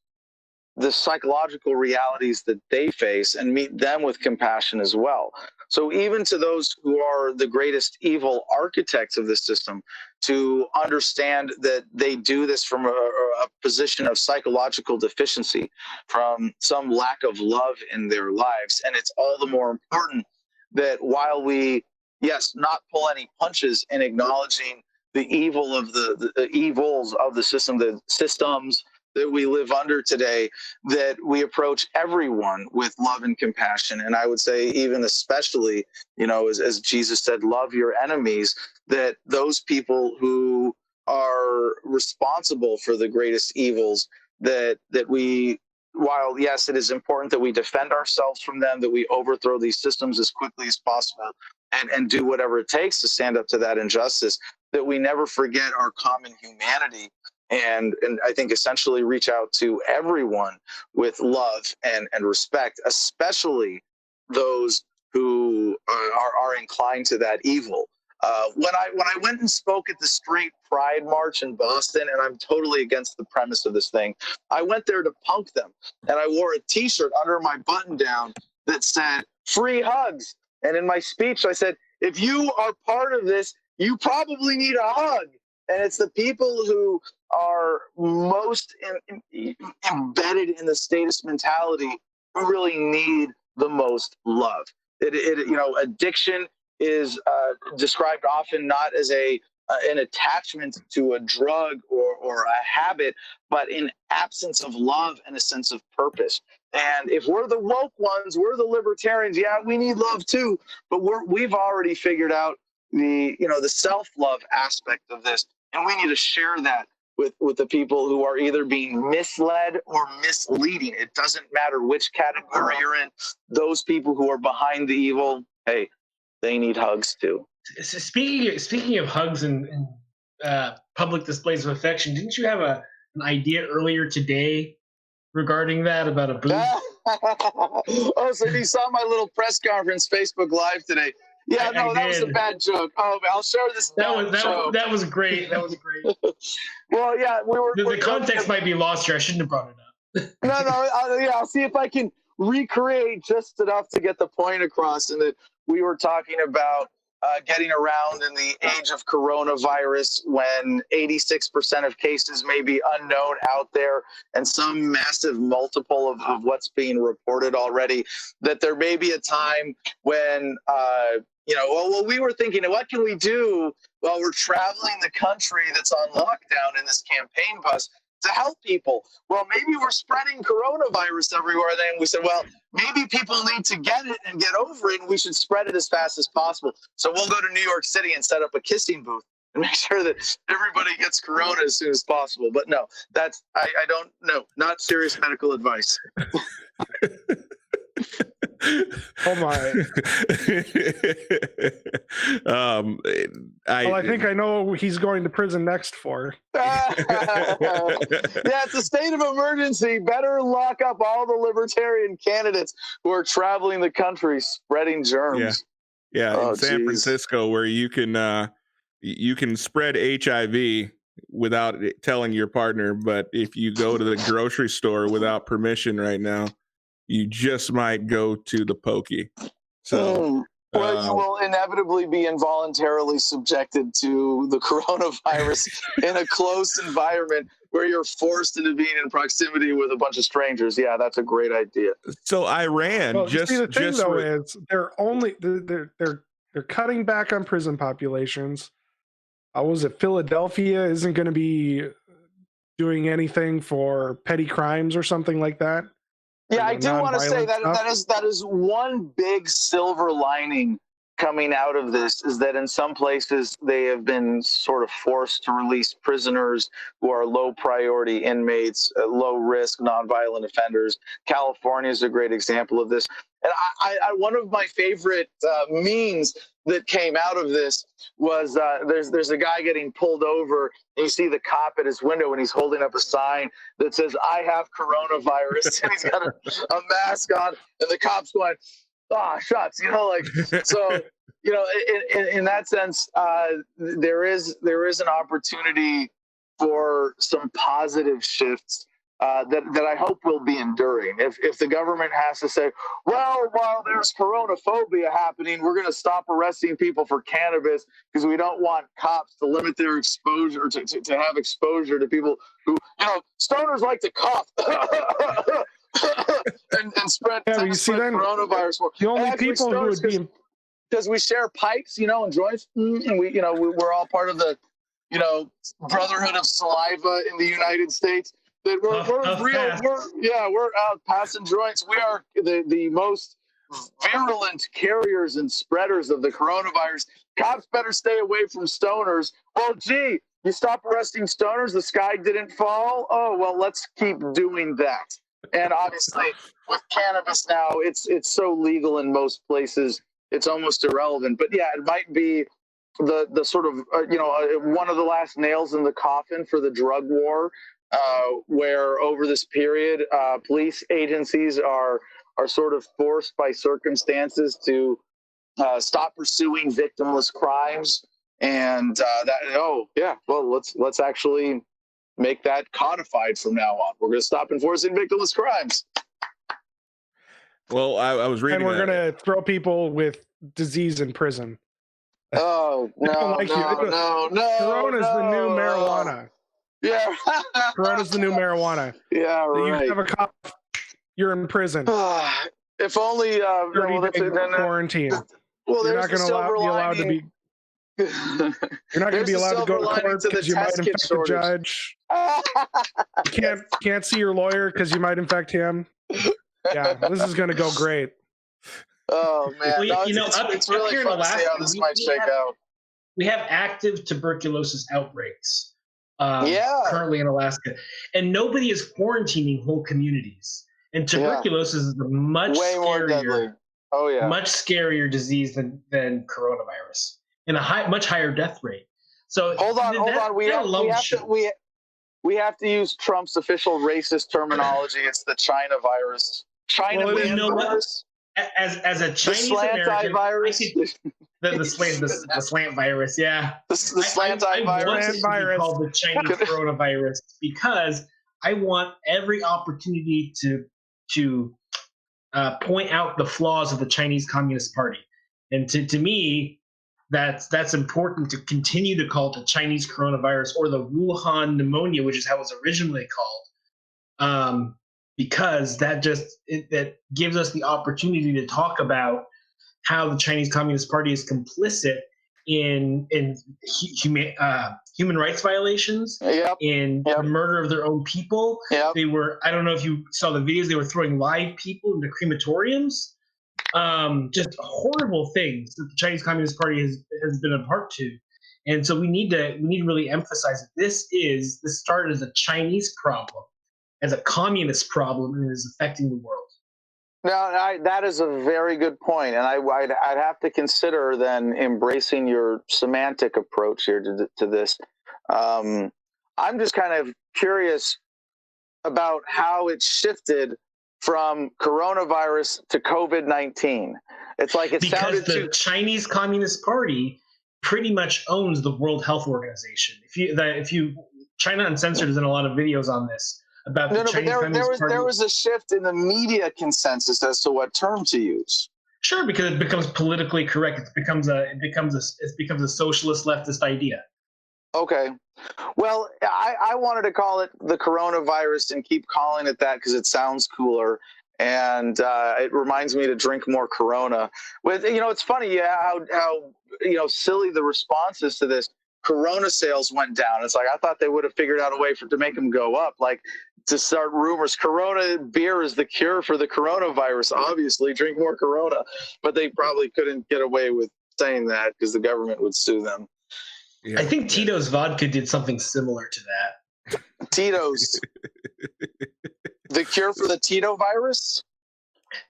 the psychological realities that they face and meet them with compassion as well. So even to those who are the greatest evil architects of the system, to understand that they do this from a position of psychological deficiency, from some lack of love in their lives. And it's all the more important that while we, yes, not pull any punches in acknowledging the evil of the evils of the system, the systems that we live under today, that we approach everyone with love and compassion. And I would say even especially, as Jesus said, love your enemies, that those people who are responsible for the greatest evils, that we, while yes, it is important that we defend ourselves from them, that we overthrow these systems as quickly as possible and do whatever it takes to stand up to that injustice, that we never forget our common humanity. And I think essentially reach out to everyone with love and respect, especially those who are inclined to that evil. When I went and spoke at the Straight Pride March in Boston, and I'm totally against the premise of this thing, I went there to punk them, and I wore a T-shirt under my button-down that said "Free Hugs." And in my speech, I said, if you are part of this, you probably need a hug. And it's the people who are most embedded in the statist mentality who really need the most love. Addiction is described often not as an attachment to a drug or a habit, but in absence of love and a sense of purpose. And if we're the woke ones, we're the libertarians, yeah, we need love too, but we've already figured out the self-love aspect of this, and we need to share that with the people who are either being misled or misleading. It doesn't matter which category you're in. Those people who are behind the evil, hey, they need hugs too. So speaking of hugs and public displays of affection, didn't you have an idea earlier today regarding that about a booth? Oh, so you saw my little press conference Facebook Live today. Yeah, that was a bad joke. Oh, I'll share this. That was great. That was great. Well, yeah, the context might be lost here. I shouldn't have brought it up. No, I'll see if I can recreate just enough to get the point across. And that we were talking about getting around in the age of coronavirus when 86% of cases may be unknown out there and some massive multiple of what's being reported already, that there may be a time when, we were thinking, what can we do while we're traveling the country that's on lockdown in this campaign bus to help people? Well, maybe we're spreading coronavirus everywhere. Then we said, well, maybe people need to get it and get over it, and we should spread it as fast as possible. So we'll go to New York City and set up a kissing booth and make sure that everybody gets corona as soon as possible. But no, that's I don't know, not serious medical advice. Oh my! I think I know what he's going to prison next for. Yeah, it's a state of emergency. Better lock up all the libertarian candidates who are traveling the country spreading germs. Yeah, in San Francisco, where you can spread HIV without telling your partner, but if you go to the grocery store without permission right now, you just might go to the pokey. So, well, you will inevitably be involuntarily subjected to the coronavirus in a closed environment where you're forced into being in proximity with a bunch of strangers. Yeah, that's a great idea. So Iran the thing is they're cutting back on prison populations. Was it Philadelphia isn't going to be doing anything for petty crimes or something like that? Yeah, I do want to say that is one big silver lining coming out of this, is that in some places they have been sort of forced to release prisoners who are low priority inmates, low risk, nonviolent offenders. California is a great example of this. And I one of my favorite memes that came out of this was there's a guy getting pulled over, and you see the cop at his window, and he's holding up a sign that says, "I have coronavirus," and he's got a mask on, and the cop's going, shucks, so, in that sense, there is an opportunity for some positive shifts that I hope will be enduring. If the government has to say, well, while there's coronaphobia happening, we're going to stop arresting people for cannabis because we don't want cops to limit their exposure to have exposure to people who, stoners like to cough and spread coronavirus. The only people who would be, because we share pipes, and joints, and we're all part of the, brotherhood of saliva in the United States. That we're out passing joints. We are the most virulent carriers and spreaders of the coronavirus. Cops better stay away from stoners. Well, gee, you stop arresting stoners, the sky didn't fall. Oh, well, let's keep doing that. And obviously, with cannabis now, it's so legal in most places, it's almost irrelevant. But yeah, it might be the sort of one of the last nails in the coffin for the drug war. Where over this period, police agencies are sort of forced by circumstances to stop pursuing victimless crimes, and let's actually make that codified from now on. We're going to stop enforcing victimless crimes. Well, I was reading, and we're going to throw people with disease in prison. Oh no! Corona's the new marijuana. Yeah. Corona's the new marijuana. Yeah, right. You have a cough, you're in prison. If only 30-day quarantine. Well, you're not going to be allowed to be. You're not going to be allowed to go to court because you might infect the judge. You can't see your lawyer because you might infect him. Yeah, this is going to go great. Oh man, it's really fun to see how this might shake out. active tuberculosis outbreaks currently in Alaska, and nobody is quarantining whole communities. And tuberculosis is a much scarier, much scarier disease than coronavirus, and a much higher death rate. So hold on. We have to use Trump's official racist terminology. It's the China virus. China virus. As a Chinese American, virus. The slant virus, yeah. The slant eye virus. I want it to be called the Chinese coronavirus because I want every opportunity to point out the flaws of the Chinese Communist Party. And to me, that's important to continue to call it the Chinese coronavirus or the Wuhan pneumonia, which is how it was originally called. Because that gives us the opportunity to talk about how the Chinese Communist Party is complicit in human rights violations, in the murder of their own people. They were, I don't know if you saw the videos, they were throwing live people into crematoriums. Just horrible things that the Chinese Communist Party has been a part to. And so we need to really emphasize that this started as a Chinese problem, as a communist problem, and is affecting the world. No, that is a very good point, and I'd have to consider then embracing your semantic approach here to this. I'm just kind of curious about how it shifted from coronavirus to COVID-19. It's like because the Chinese Communist Party pretty much owns the World Health Organization. If you China Uncensored has done a lot of videos on this. About the Chinese Communist Party. There was a shift in the media consensus as to what term to use. Sure, because it becomes politically correct. It becomes a socialist leftist idea. Okay, well, I wanted to call it the coronavirus and keep calling it that because it sounds cooler, and it reminds me to drink more Corona. It's funny, how silly the response is to this. Corona sales went down. It's like I thought they would have figured out a way to make them go up, like to start rumors. Corona beer is the cure for the coronavirus. Obviously, drink more Corona, but they probably couldn't get away with saying that because the government would sue them. Yeah. I think Tito's vodka did something similar to that. Tito's, the cure for the Tito virus.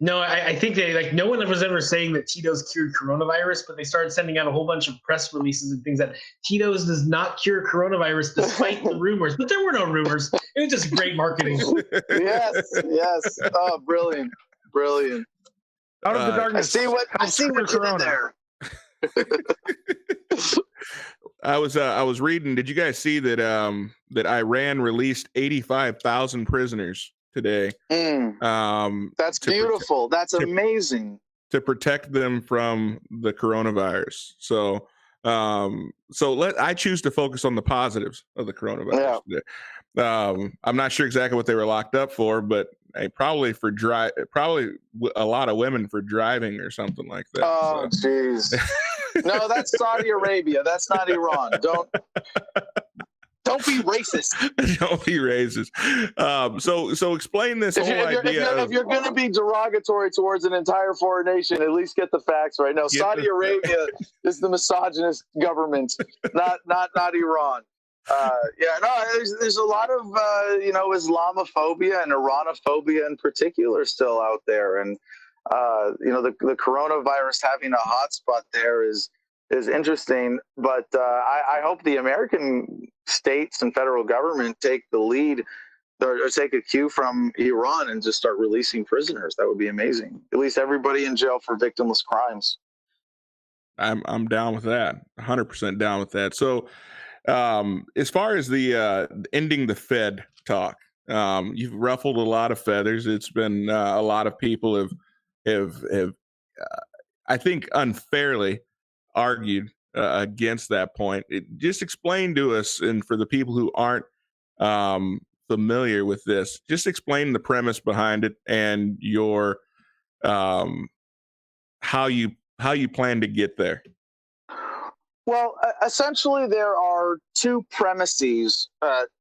No, I think no one was ever saying that Tito's cured coronavirus, but they started sending out a whole bunch of press releases and things that Tito's does not cure coronavirus despite the rumors. But there were no rumors. It was just great marketing. Yes. Oh, brilliant. Out of the darkness. I see what you did there. I was reading. Did you guys see that that Iran released 85,000 prisoners today? That's beautiful. That's amazing. To protect them from the coronavirus. So I choose to focus on the positives of the coronavirus today. I'm not sure exactly what they were locked up for, but probably a lot of women for driving or something like that. Oh, jeez. No, that's Saudi Arabia. That's not Iran. Don't be racist. Don't be racist. So explain this whole idea. If you're going to be derogatory towards an entire foreign nation, at least get the facts right. Now, Saudi Arabia is the misogynist government, not Iran. There's a lot of Islamophobia and Iranophobia in particular still out there, and the coronavirus having a hotspot there is interesting. But I hope the American states and federal government take the lead or take a cue from Iran and just start releasing prisoners. That would be amazing. At least everybody in jail for victimless crimes. I'm down with that. 100% down with that. So as far as the ending the Fed talk, you've ruffled a lot of feathers. It's been a lot of people have I think unfairly argued against that point. Just explain to us, and for the people who aren't familiar with this, just explain the premise behind it and your how you plan to get there. Well, essentially, there are two premises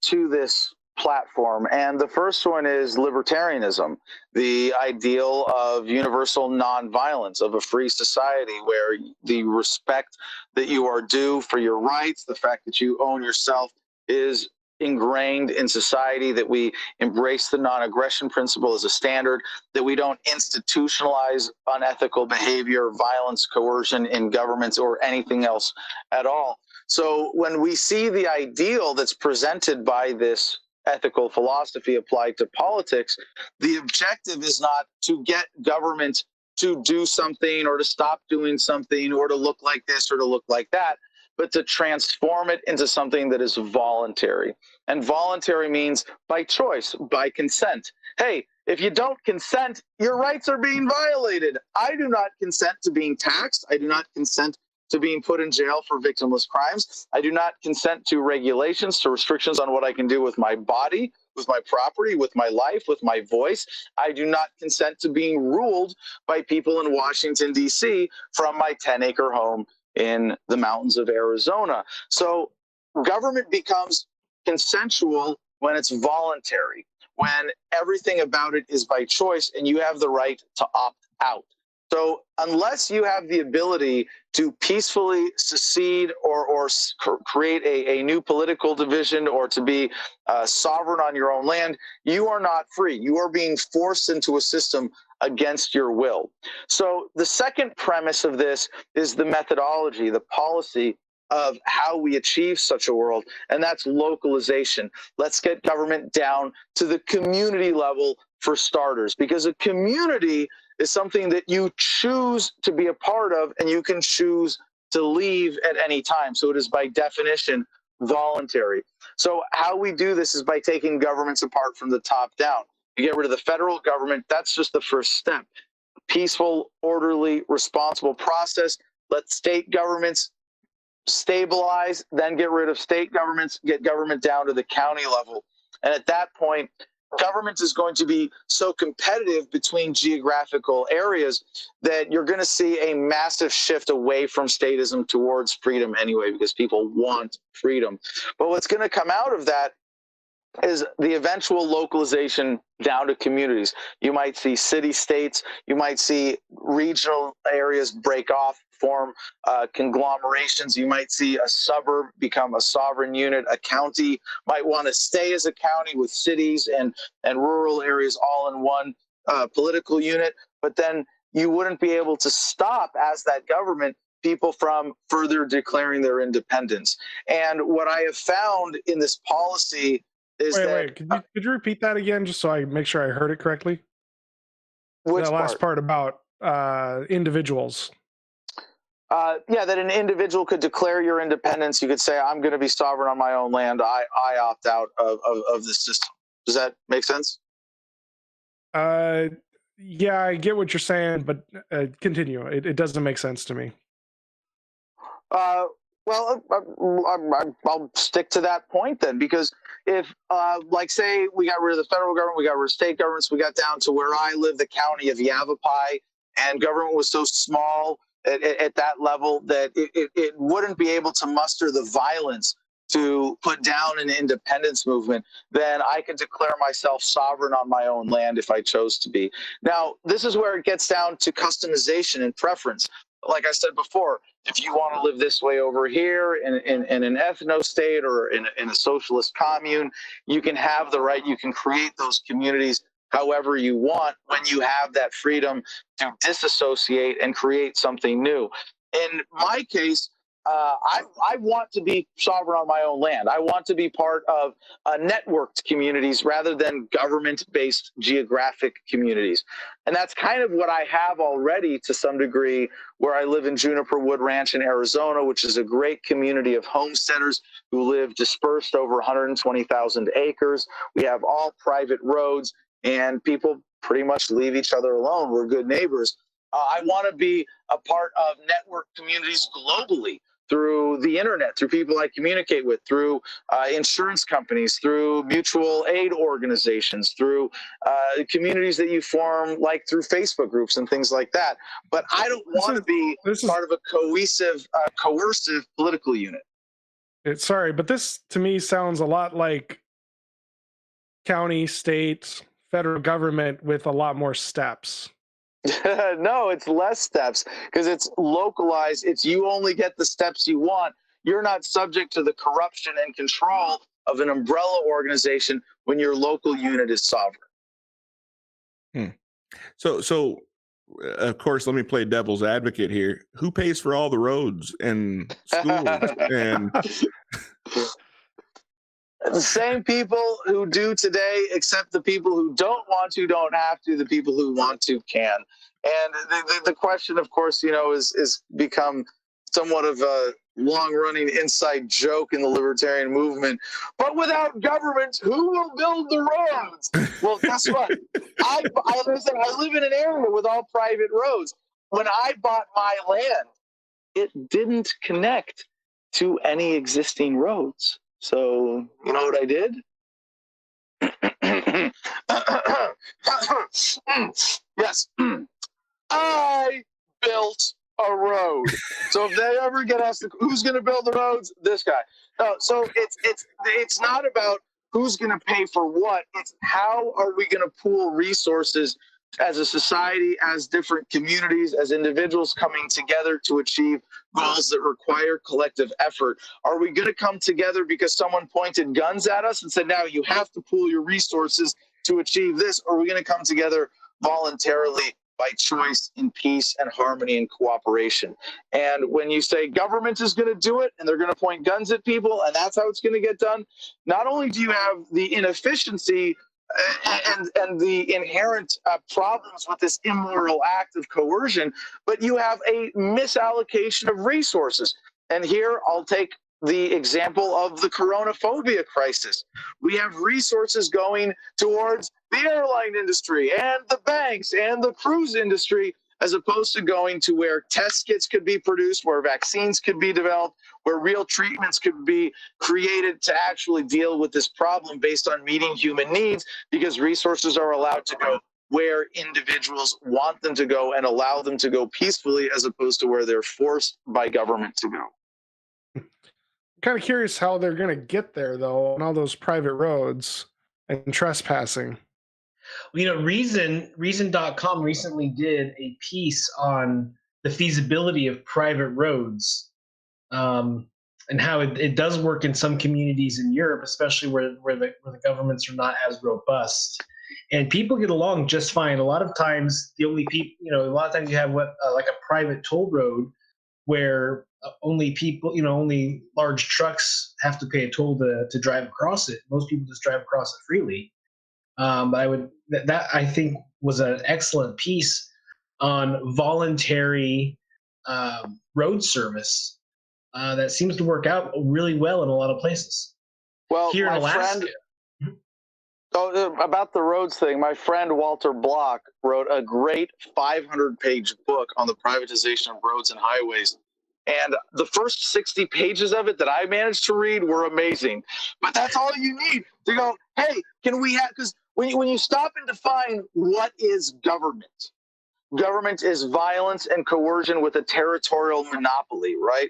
to this platform. And the first one is libertarianism, the ideal of universal nonviolence, of a free society where the respect that you are due for your rights, the fact that you own yourself, is ingrained in society, that we embrace the non-aggression principle as a standard, that we don't institutionalize unethical behavior, violence, coercion in governments or anything else at all. So when we see the ideal that's presented by this ethical philosophy applied to politics, the objective is not to get government to do something or to stop doing something or to look like this or to look like that, but to transform it into something that is voluntary. And voluntary means by choice, by consent. Hey, if you don't consent, your rights are being violated. I do not consent to being taxed. I do not consent to being put in jail for victimless crimes. I do not consent to regulations, to restrictions on what I can do with my body, with my property, with my life, with my voice. I do not consent to being ruled by people in Washington, D.C. from my 10-acre home in the mountains of Arizona. So government becomes consensual when it's voluntary, when everything about it is by choice and you have the right to opt out. So unless you have the ability to peacefully secede or create a new political division or to be sovereign on your own land, you are not free. You are being forced into a system against your will. So the second premise of this is the methodology, the policy of how we achieve such a world, and that's localization. Let's get government down to the community level for starters, because a community is something that you choose to be a part of and you can choose to leave at any time. So it is by definition voluntary. So how we do this is by taking governments apart from the top down. You get rid of the federal government, that's just the first step. Peaceful, orderly, responsible process. Let state governments stabilize, then get rid of state governments, get government down to the county level. And at that point, government is going to be so competitive between geographical areas that you're going to see a massive shift away from statism towards freedom anyway, because people want freedom. But what's going to come out of that is the eventual localization down to communities. You might see city-states, you might see regional areas break off, form conglomerations. You might see a suburb become a sovereign unit. A county might want to stay as a county with cities and rural areas all in one political unit. But then you wouldn't be able to stop, as that government, people from further declaring their independence. And what I have found in this policy is wait, could you repeat that again, just so I make sure I heard it correctly? Which that last part about individuals. Yeah, that an individual could declare your independence. You could say, I'm going to be sovereign on my own land. I opt out of this system. Does that make sense? Yeah, I get what you're saying, but continue. It doesn't make sense to me. Well, I'll stick to that point then, because if, like, say we got rid of the federal government, we got rid of state governments, we got down to where I live, the county of Yavapai, and government was so small at that level that it wouldn't be able to muster the violence to put down an independence movement, then I could declare myself sovereign on my own land if I chose to be. Now, this is where it gets down to customization and preference. Like I said before, if you want to live this way over here in an ethno-state or in a socialist commune, you can have the right, you can create those communities however you want when you have that freedom to disassociate and create something new. In my case, I want to be sovereign on my own land. I want to be part of networked communities rather than government-based geographic communities. And that's kind of what I have already to some degree, where I live in Juniper Wood Ranch in Arizona, which is a great community of homesteaders who live dispersed over 120,000 acres. We have all private roads, and people pretty much leave each other alone. We're good neighbors. I want to be a part of network communities globally, through the internet, through people I communicate with, through insurance companies, through mutual aid organizations, through communities that you form, like through Facebook groups and things like that. But I don't want to be part of a coercive political unit. Sorry, but this to me sounds a lot like county, state, federal government with a lot more steps. No, it's less steps because it's localized. It's you only get the steps you want. You're not subject to the corruption and control of an umbrella organization when your local unit is sovereign. So of course, let me play devil's advocate here. Who pays for all the roads and schools? And the same people who do today, except the people who don't want to don't have to. The people who want to can. And the question, of course, is become somewhat of a long-running inside joke in the libertarian movement. But without government, who will build the roads? Well, guess what? I live in an area with all private roads. When I bought my land, it didn't connect to any existing roads. So, you know what I did? Yes. I built a road. So if they ever get asked who's going to build the roads, this guy. So it's not about who's going to pay for what. It's how are we going to pool resources as a society, as different communities, as individuals coming together to achieve goals that require collective effort. Are we going to come together because someone pointed guns at us and said, now you have to pool your resources to achieve this? Or are we going to come together voluntarily by choice, in peace and harmony and cooperation? And when you say government is going to do it and they're going to point guns at people and that's how it's going to get done, not only do you have the inefficiency and the inherent problems with this immoral act of coercion, but you have a misallocation of resources. And here I'll take the example of the coronaphobia crisis. We have resources going towards the airline industry and the banks and the cruise industry, as opposed to going to where test kits could be produced, where vaccines could be developed, where real treatments could be created to actually deal with this problem based on meeting human needs, because resources are allowed to go where individuals want them to go and allow them to go peacefully, as opposed to where they're forced by government to go. I'm kind of curious how they're going to get there, though, on all those private roads and trespassing. Well, Reason.com recently did a piece on the feasibility of private roads, and how it does work in some communities in Europe, especially where the governments are not as robust, and people get along just fine. A lot of times, a lot of times you have like a private toll road where only large trucks have to pay a toll to drive across it. Most people just drive across it freely. But I think was an excellent piece on voluntary road service that seems to work out really well in a lot of places. Well, here in Alaska. About the roads thing, my friend Walter Block wrote a great 500-page book on the privatization of roads and highways. And the first 60 pages of it that I managed to read were amazing. But that's all you need to go, hey, can we have, because when you stop and define what is government, government is violence and coercion with a territorial monopoly, right?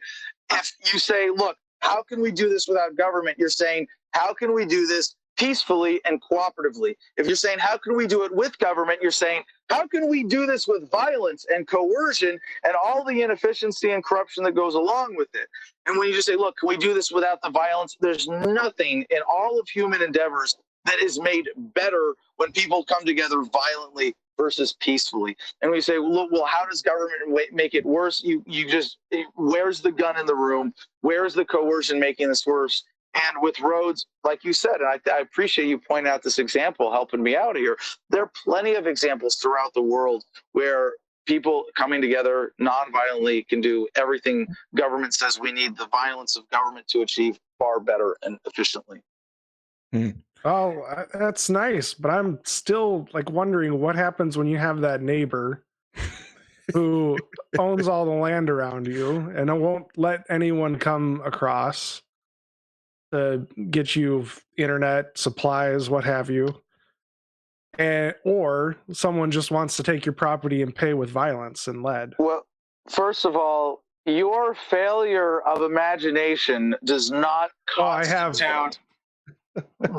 If you say, look, how can we do this without government? You're saying, how can we do this peacefully and cooperatively? If you're saying, how can we do it with government? You're saying, how can we do this with violence and coercion and all the inefficiency and corruption that goes along with it? And when you just say, look, can we do this without the violence? There's nothing in all of human endeavors that is made better when people come together violently versus peacefully. And we say, well, how does government make it worse? Where's the gun in the room? Where's the coercion making this worse? And with roads, like you said, and I appreciate you pointing out this example, helping me out here. There are plenty of examples throughout the world where people coming together nonviolently can do everything government says we need the violence of government to achieve far better and efficiently. Oh, that's nice, but I'm still wondering what happens when you have that neighbor who owns all the land around you and won't let anyone come across to get you internet, supplies, what have you, or someone just wants to take your property and pay with violence and lead. Well, first of all, your failure of imagination does not constitute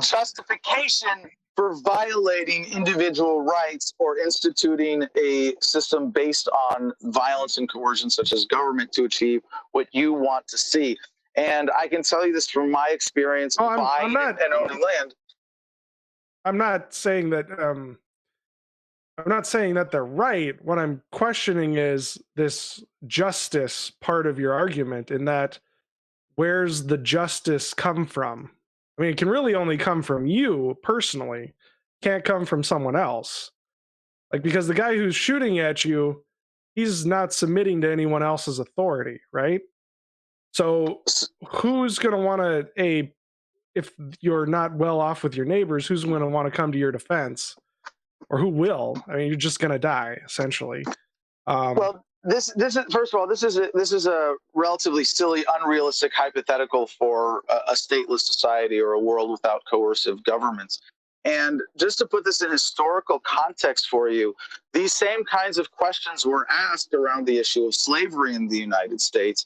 justification for violating individual rights or instituting a system based on violence and coercion, such as government, to achieve what you want to see. And I can tell you this from my experience buying and owning land. I'm not saying that they're right. What I'm questioning is this justice part of your argument, in that where's the justice come from? I mean, it can really only come from you personally. Can't come from someone else. Like, because the guy who's shooting at you, he's not submitting to anyone else's authority, right? So who's going to want to, if you're not well off with your neighbors, who's going to want to come to your defense? Or who will? I mean, you're just going to die, essentially. Well, this is, first of all, this is a relatively silly, unrealistic hypothetical for a stateless society or a world without coercive governments. And just to put this in historical context for you, these same kinds of questions were asked around the issue of slavery in the United States.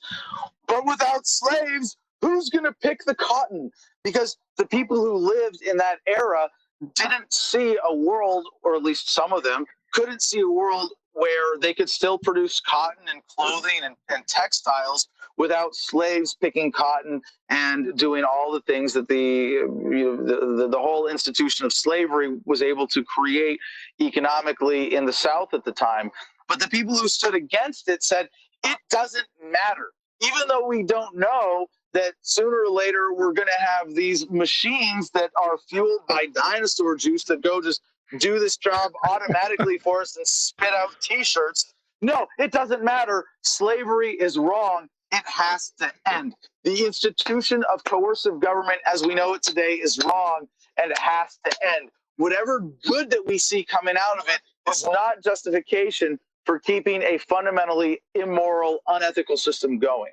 But without slaves, who's going to pick the cotton? Because the people who lived in that era didn't see a world, or at least some of them couldn't see a world where they could still produce cotton and clothing and textiles without slaves picking cotton and doing all the things that the whole institution of slavery was able to create economically in the South at the time. But the people who stood against it said, it doesn't matter. Even though we don't know that sooner or later we're going to have these machines that are fueled by dinosaur juice that go just do this job automatically for us and spit out T-shirts. No, it doesn't matter. Slavery is wrong. It has to end. The institution of coercive government as we know it today is wrong, and it has to end. Whatever good that we see coming out of it is not justification for keeping a fundamentally immoral, unethical system going.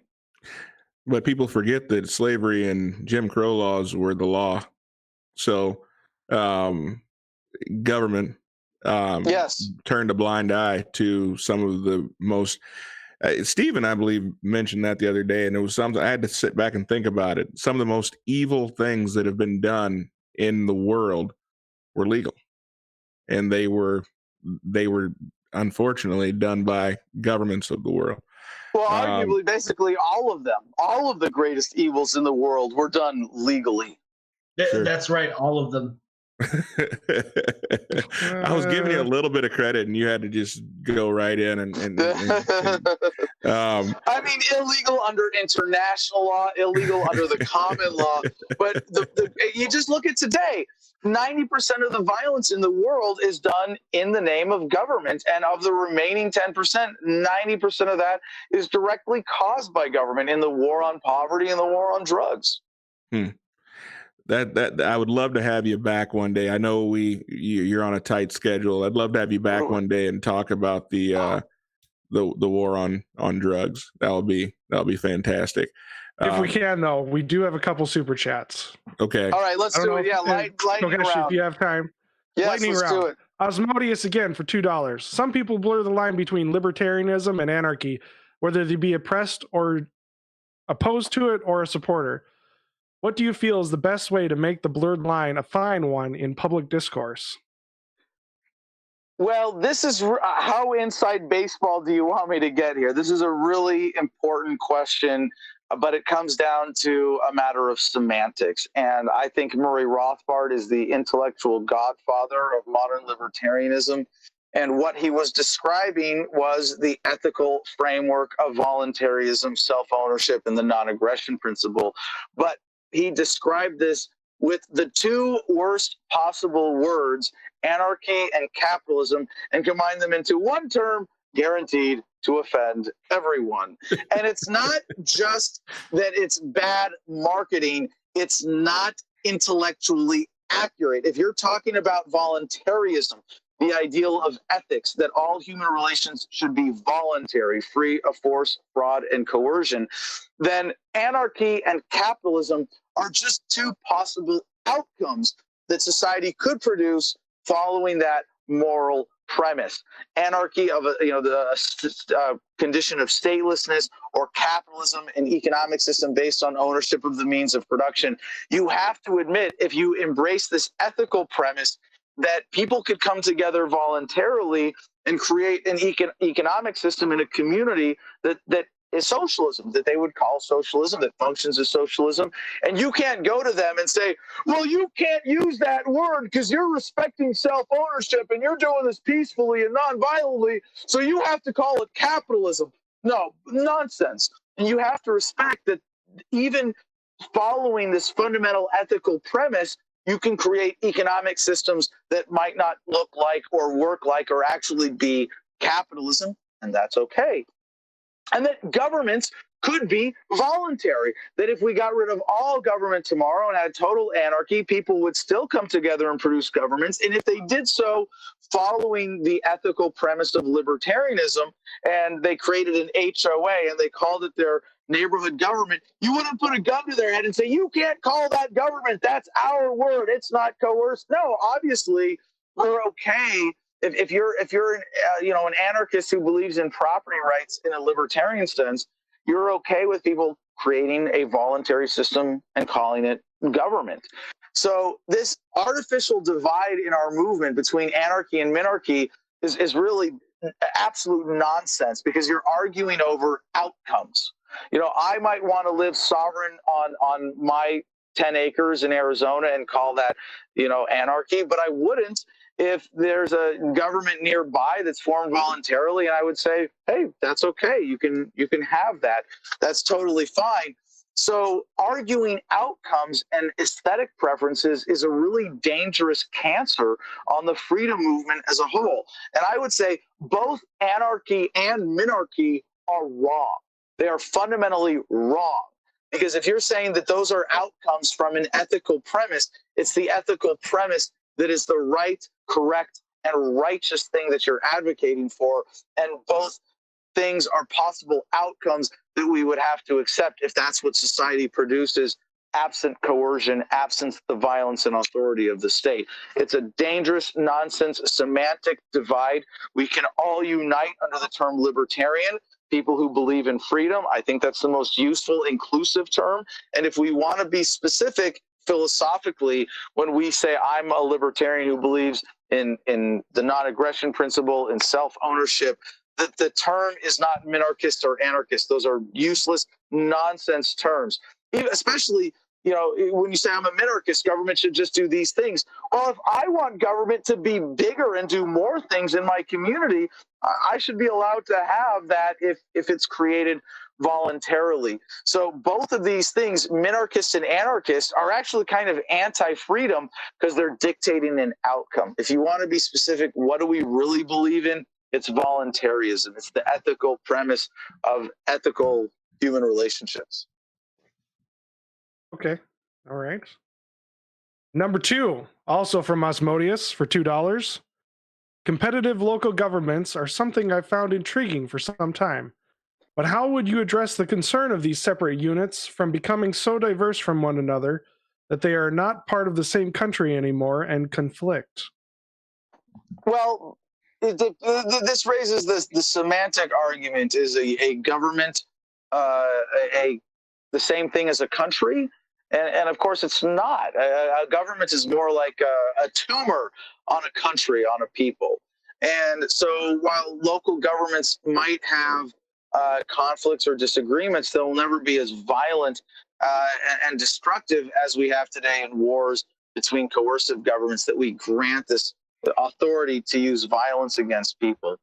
But people forget that slavery and Jim Crow laws were the law. So government turned a blind eye to some of the most Stephen, I believe, mentioned that the other day, and it was something I had to sit back and think about it. Some of the most evil things that have been done in the world were legal, and they were unfortunately done by governments of the world. Well, arguably, basically all of them, all of the greatest evils in the world were done legally. Sure. That's right, all of them. I was giving you a little bit of credit, and you had to just go right in and I mean, illegal under international law, illegal under the common law. But you just look at today. 90% of the violence in the world is done in the name of government, and of the remaining 10%, 90% of that is directly caused by government in the war on poverty and the war on drugs. That I would love to have you back one day. I know you're on a tight schedule. I'd love to have you back one day and talk about the war on drugs. That'll be fantastic. If we can, though, we do have a couple super chats. Okay. All right, let's do it. Yeah, lightning round. If you have time. Yes, lightning let's round. do it. Osmodeus again for $2. Some people blur the line between libertarianism and anarchy, whether they be oppressed or opposed to it or a supporter. What do you feel is the best way to make the blurred line a fine one in public discourse? Well, this is how inside baseball do you want me to get here? This is a really important question, but it comes down to a matter of semantics. And I think Murray Rothbard is the intellectual godfather of modern libertarianism. And what he was describing was the ethical framework of voluntarism, self-ownership, and the non-aggression principle. But he described this with the two worst possible words, anarchy and capitalism, and combined them into one term, guaranteed to offend everyone. And it's not just that it's bad marketing, it's not intellectually accurate. If you're talking about voluntarism, the ideal of ethics, that all human relations should be voluntary, free of force, fraud, and coercion, then anarchy and capitalism are just two possible outcomes that society could produce following that moral premise, anarchy of the condition of statelessness or capitalism, an economic system based on ownership of the means of production. You have to admit, if you embrace this ethical premise, that people could come together voluntarily and create an economic system in a community that is socialism, that they would call socialism, that functions as socialism. And you can't go to them and say, well, you can't use that word because you're respecting self-ownership and you're doing this peacefully and non-violently, so you have to call it capitalism. No, nonsense. And you have to respect that even following this fundamental ethical premise, you can create economic systems that might not look like or work like or actually be capitalism, and that's okay. And that governments could be voluntary, that if we got rid of all government tomorrow and had total anarchy, people would still come together and produce governments. And if they did so following the ethical premise of libertarianism, and they created an HOA and they called it their neighborhood government, you wouldn't put a gun to their head and say, you can't call that government, that's our word, it's not coerced. No, obviously we're okay. If you're an anarchist who believes in property rights in a libertarian sense, you're okay with people creating a voluntary system and calling it government. So this artificial divide in our movement between anarchy and minarchy is really absolute nonsense, because you're arguing over outcomes. I might want to live sovereign on my 10 acres in Arizona and call that, anarchy, but I wouldn't if there's a government nearby that's formed voluntarily, and I would say, hey, that's okay. You can have that. That's totally fine. So arguing outcomes and aesthetic preferences is a really dangerous cancer on the freedom movement as a whole. And I would say both anarchy and minarchy are wrong. They are fundamentally wrong. Because if you're saying that those are outcomes from an ethical premise, it's the ethical premise that is the right, correct, and righteous thing that you're advocating for. And both things are possible outcomes that we would have to accept if that's what society produces, absent coercion, absent the violence and authority of the state. It's a dangerous, nonsense, semantic divide. We can all unite under the term libertarian. People who believe in freedom, I think that's the most useful, inclusive term. And if we want to be specific philosophically, when we say I'm a libertarian who believes in the non-aggression principle, in self-ownership, that the term is not minarchist or anarchist. Those are useless, nonsense terms. Especially, when you say I'm a minarchist, government should just do these things. Well, if I want government to be bigger and do more things in my community, I should be allowed to have that if it's created voluntarily. So both of these things, minarchists and anarchists, are actually kind of anti-freedom because they're dictating an outcome. If you want to be specific, what do we really believe in? It's voluntarism. It's the ethical premise of ethical human relationships. Okay. All right. Number 2, also from Osmodius for $2. Competitive local governments are something I've found intriguing for some time. But how would you address the concern of these separate units from becoming so diverse from one another that they are not part of the same country anymore and conflict? Well, this raises the semantic argument. Is a government the same thing as a country? And of course it's not. A government is more like a tumor on a country, on a people. And so while local governments might have conflicts or disagreements, they'll never be as violent and destructive as we have today in wars between coercive governments that we grant this authority to use violence against people.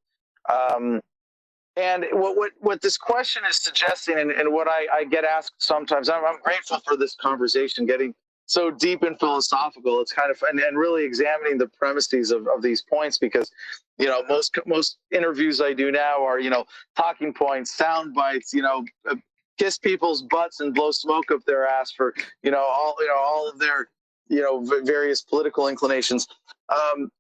And what this question is suggesting, and what I get asked sometimes, I'm grateful for this conversation, getting so deep and philosophical. It's kind of fun, and really examining the premises of these points, because most interviews I do now are talking points, sound bites, kiss people's butts and blow smoke up their ass for all of their various political inclinations.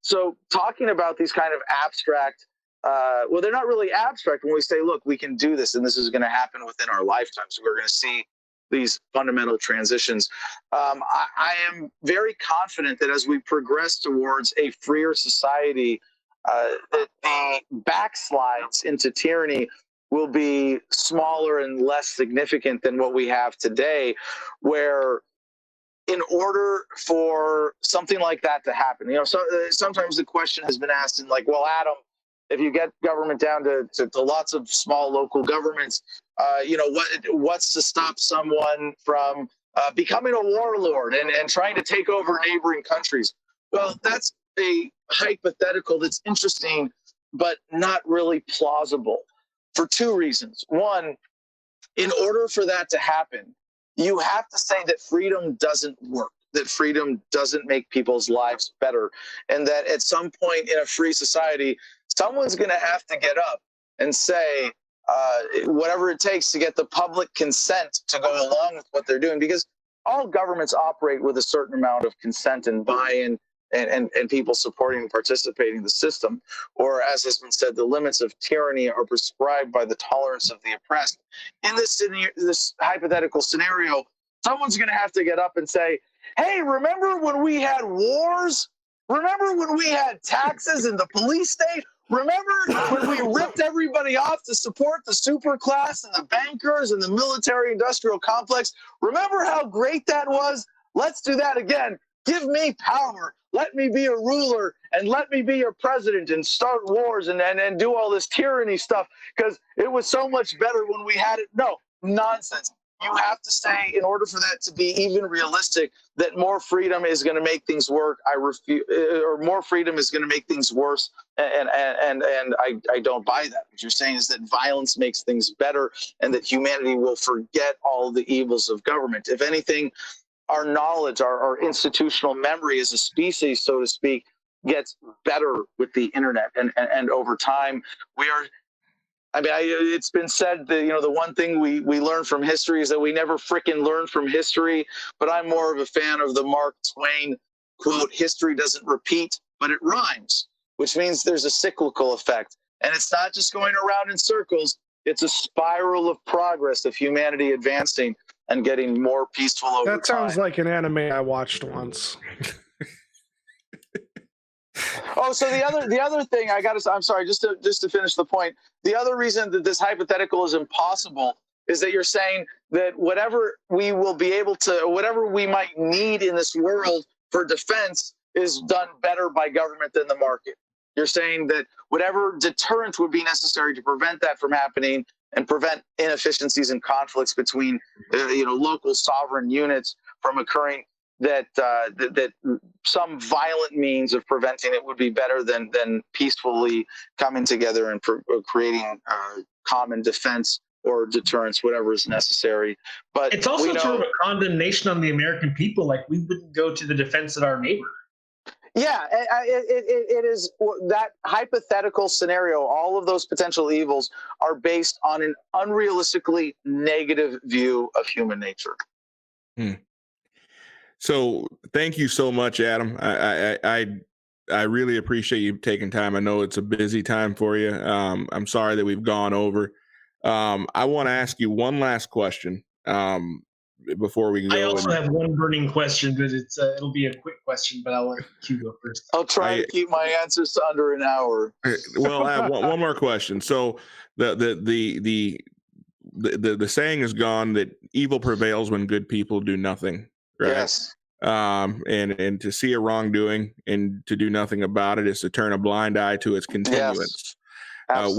So talking about these kind of abstract, well, they're not really abstract when we say, look, we can do this and this is going to happen within our lifetimes. We're going to see these fundamental transitions. I am very confident that as we progress towards a freer society, that the backslides into tyranny will be smaller and less significant than what we have today, where in order for something like that to happen, sometimes the question has been asked in like, well, Adam, if you get government down to lots of small local governments, what's to stop someone from becoming a warlord and trying to take over neighboring countries? Well, that's a hypothetical that's interesting, but not really plausible for two reasons. One, in order for that to happen, you have to say that freedom doesn't work, that freedom doesn't make people's lives better, and that at some point in a free society, someone's going to have to get up and say whatever it takes to get the public consent to go along with what they're doing, because all governments operate with a certain amount of consent and buy-in and people supporting and participating in the system. Or as has been said, the limits of tyranny are prescribed by the tolerance of the oppressed. In this hypothetical scenario, someone's going to have to get up and say, hey, remember when we had wars? Remember when we had taxes in the police state? Remember when we ripped everybody off to support the superclass and the bankers and the military-industrial complex? Remember how great that was? Let's do that again. Give me power. Let me be a ruler and let me be your president and start wars and do all this tyranny stuff because it was so much better when we had it. No, nonsense. You have to say, in order for that to be even realistic, that more freedom is going to make things work. I refuse, or more freedom is going to make things worse. And I don't buy that. What you're saying is that violence makes things better and that humanity will forget all the evils of government. If anything, our knowledge, our institutional memory as a species, so to speak, gets better with the internet. And over time, we are, it's been said that, the one thing we learn from history is that we never frickin' learn from history. But I'm more of a fan of the Mark Twain quote, history doesn't repeat, but it rhymes, which means there's a cyclical effect. And it's not just going around in circles. It's a spiral of progress of humanity advancing and getting more peaceful over time. That sounds like an anime I watched once. Oh, so the other thing I'm sorry, just to finish the point. The other reason that this hypothetical is impossible is that you're saying that whatever we might need in this world for defense is done better by government than the market. You're saying that whatever deterrent would be necessary to prevent that from happening and prevent inefficiencies and conflicts between local sovereign units from occurring, that some violent means of preventing it would be better than peacefully coming together and creating common defense or deterrence, whatever is necessary. But it's also sort of a condemnation on the American people, like we wouldn't go to the defense of our neighbor. Yeah, it is that hypothetical scenario. All of those potential evils are based on an unrealistically negative view of human nature. So thank you so much, Adam. I really appreciate you taking time. I know it's a busy time for you. I'm sorry that we've gone over. I want to ask you one last question before we go. I also have one burning question, but it'll be a quick question, but I'll let you go first. I'll try to keep my answers to under an hour. Well, I have one more question. So the saying is gone that evil prevails when good people do nothing. Right? Yes. And to see a wrongdoing and to do nothing about it is to turn a blind eye to its continuance. Yes.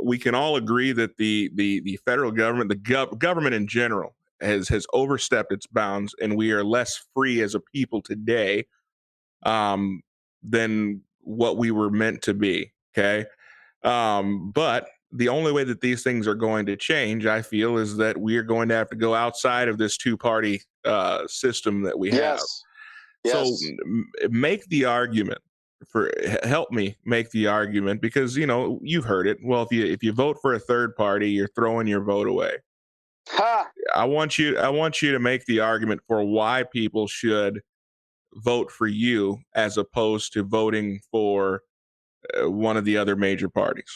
We can all agree that the federal government, the government in general, has overstepped its bounds, and we are less free as a people today than what we were meant to be. Okay, but the only way that these things are going to change, I feel, is that we are going to have to go outside of this two-party system that we have. So make the argument help me make the argument, because you've heard it. Well, if you vote for a third party, you're throwing your vote away. I want you to make the argument for why people should vote for you as opposed to voting for one of the other major parties.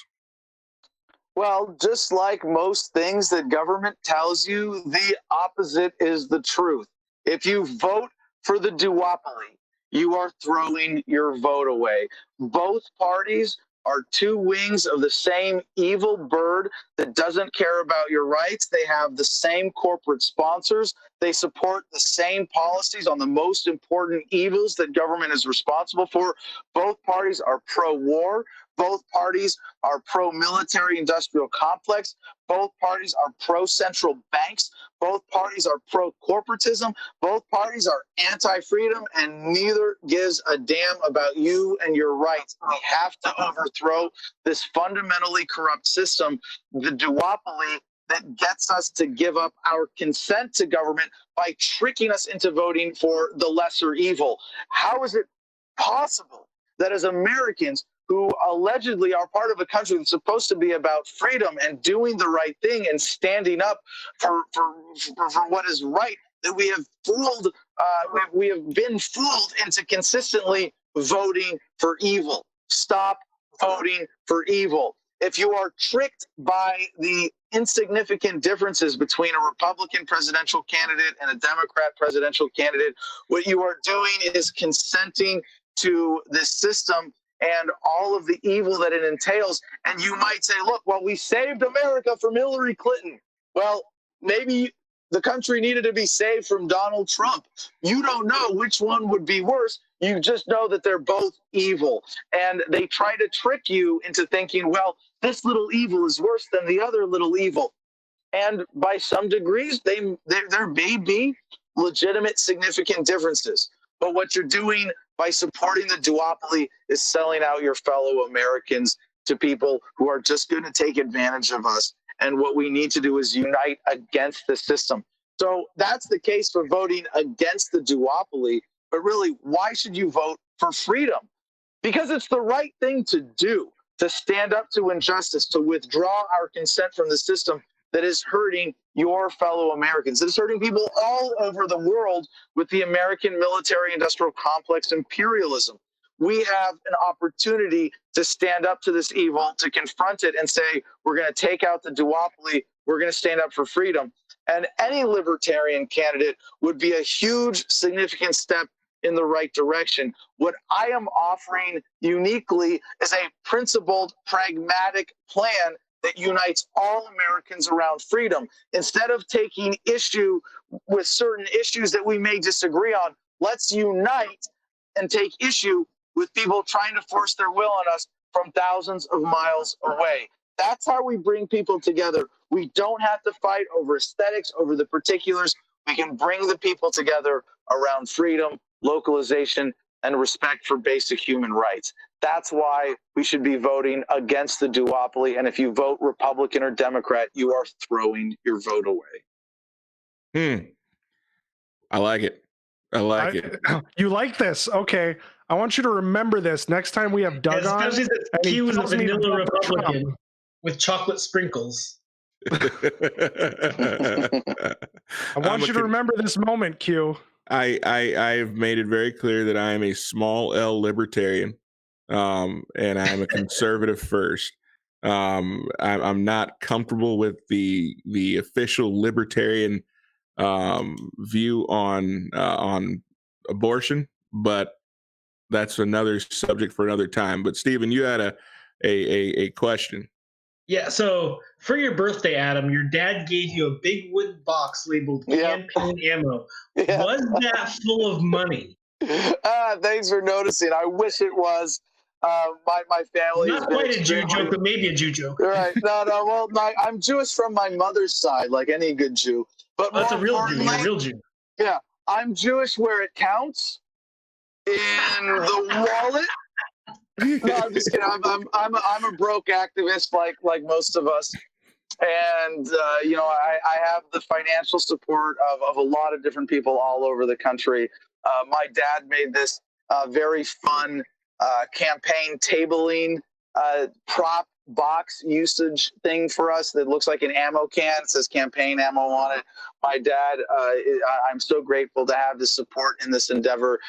Well, just like most things that government tells you, the opposite is the truth. If you vote for the duopoly, you are throwing your vote away. Both parties are two wings of the same evil bird that doesn't care about your rights. They have the same corporate sponsors. They support the same policies on the most important evils that government is responsible for. Both parties are pro-war. Both parties are pro-military industrial complex. Both parties are pro-central banks. Both parties are pro-corporatism. Both parties are anti-freedom, and neither gives a damn about you and your rights. We have to overthrow this fundamentally corrupt system, the duopoly that gets us to give up our consent to government by tricking us into voting for the lesser evil. How is it possible that as Americans who allegedly are part of a country that's supposed to be about freedom and doing the right thing and standing up for what is right, that we have we have been fooled into consistently voting for evil? Stop voting for evil. If you are tricked by the insignificant differences between a Republican presidential candidate and a Democrat presidential candidate, what you are doing is consenting to this system and all of the evil that it entails. And you might say, look, well, we saved America from Hillary Clinton. Well, maybe the country needed to be saved from Donald Trump. You don't know which one would be worse. You just know that they're both evil. And they try to trick you into thinking, well, this little evil is worse than the other little evil. And by some degrees, there may be legitimate, significant differences. But what you're doing by supporting the duopoly is selling out your fellow Americans to people who are just going to take advantage of us. And what we need to do is unite against the system. So that's the case for voting against the duopoly. But really, why should you vote for freedom? Because it's the right thing to do, to stand up to injustice, to withdraw our consent from the system that is hurting your fellow Americans. It is hurting people all over the world with the American military-industrial complex imperialism. We have an opportunity to stand up to this evil, to confront it and say, we're going to take out the duopoly, we're going to stand up for freedom. And any libertarian candidate would be a huge, significant step in the right direction. What I am offering uniquely is a principled, pragmatic plan that unites all Americans around freedom. Instead of taking issue with certain issues that we may disagree on, let's unite and take issue with people trying to force their will on us from thousands of miles away. That's how we bring people together. We don't have to fight over aesthetics, over the particulars. We can bring the people together around freedom, localization, and respect for basic human rights. That's why we should be voting against the duopoly. And if you vote Republican or Democrat, you are throwing your vote away. I like it. I like it. You like this? Okay. I want you to remember this next time we have Doug on. Especially that he was a vanilla Republican with chocolate sprinkles. I want you to remember this moment, Q. I've made it very clear that I am a small L libertarian, and I'm a conservative first. I'm not comfortable with the official libertarian view on abortion, but that's another subject for another time. But Stephen, you had a question. Yeah, so for your birthday, Adam, your dad gave you a big wood box labeled campaign ammo. Yeah. Was that full of money? Thanks for noticing. I wish it was. My family. Not quite a Jew joke, but maybe a Jew joke. Right. No. Well, I'm Jewish from my mother's side, like any good Jew. But that's a real Jew. You're a real Jew. Yeah, I'm Jewish where it counts. In the wallet. No, I'm just kidding. I'm a broke activist like most of us, and I have the financial support of a lot of different people all over the country. My dad made this very fun campaign tabling prop box usage thing for us that looks like an ammo can. It says campaign ammo on it. My dad, I'm so grateful to have his support in this endeavor.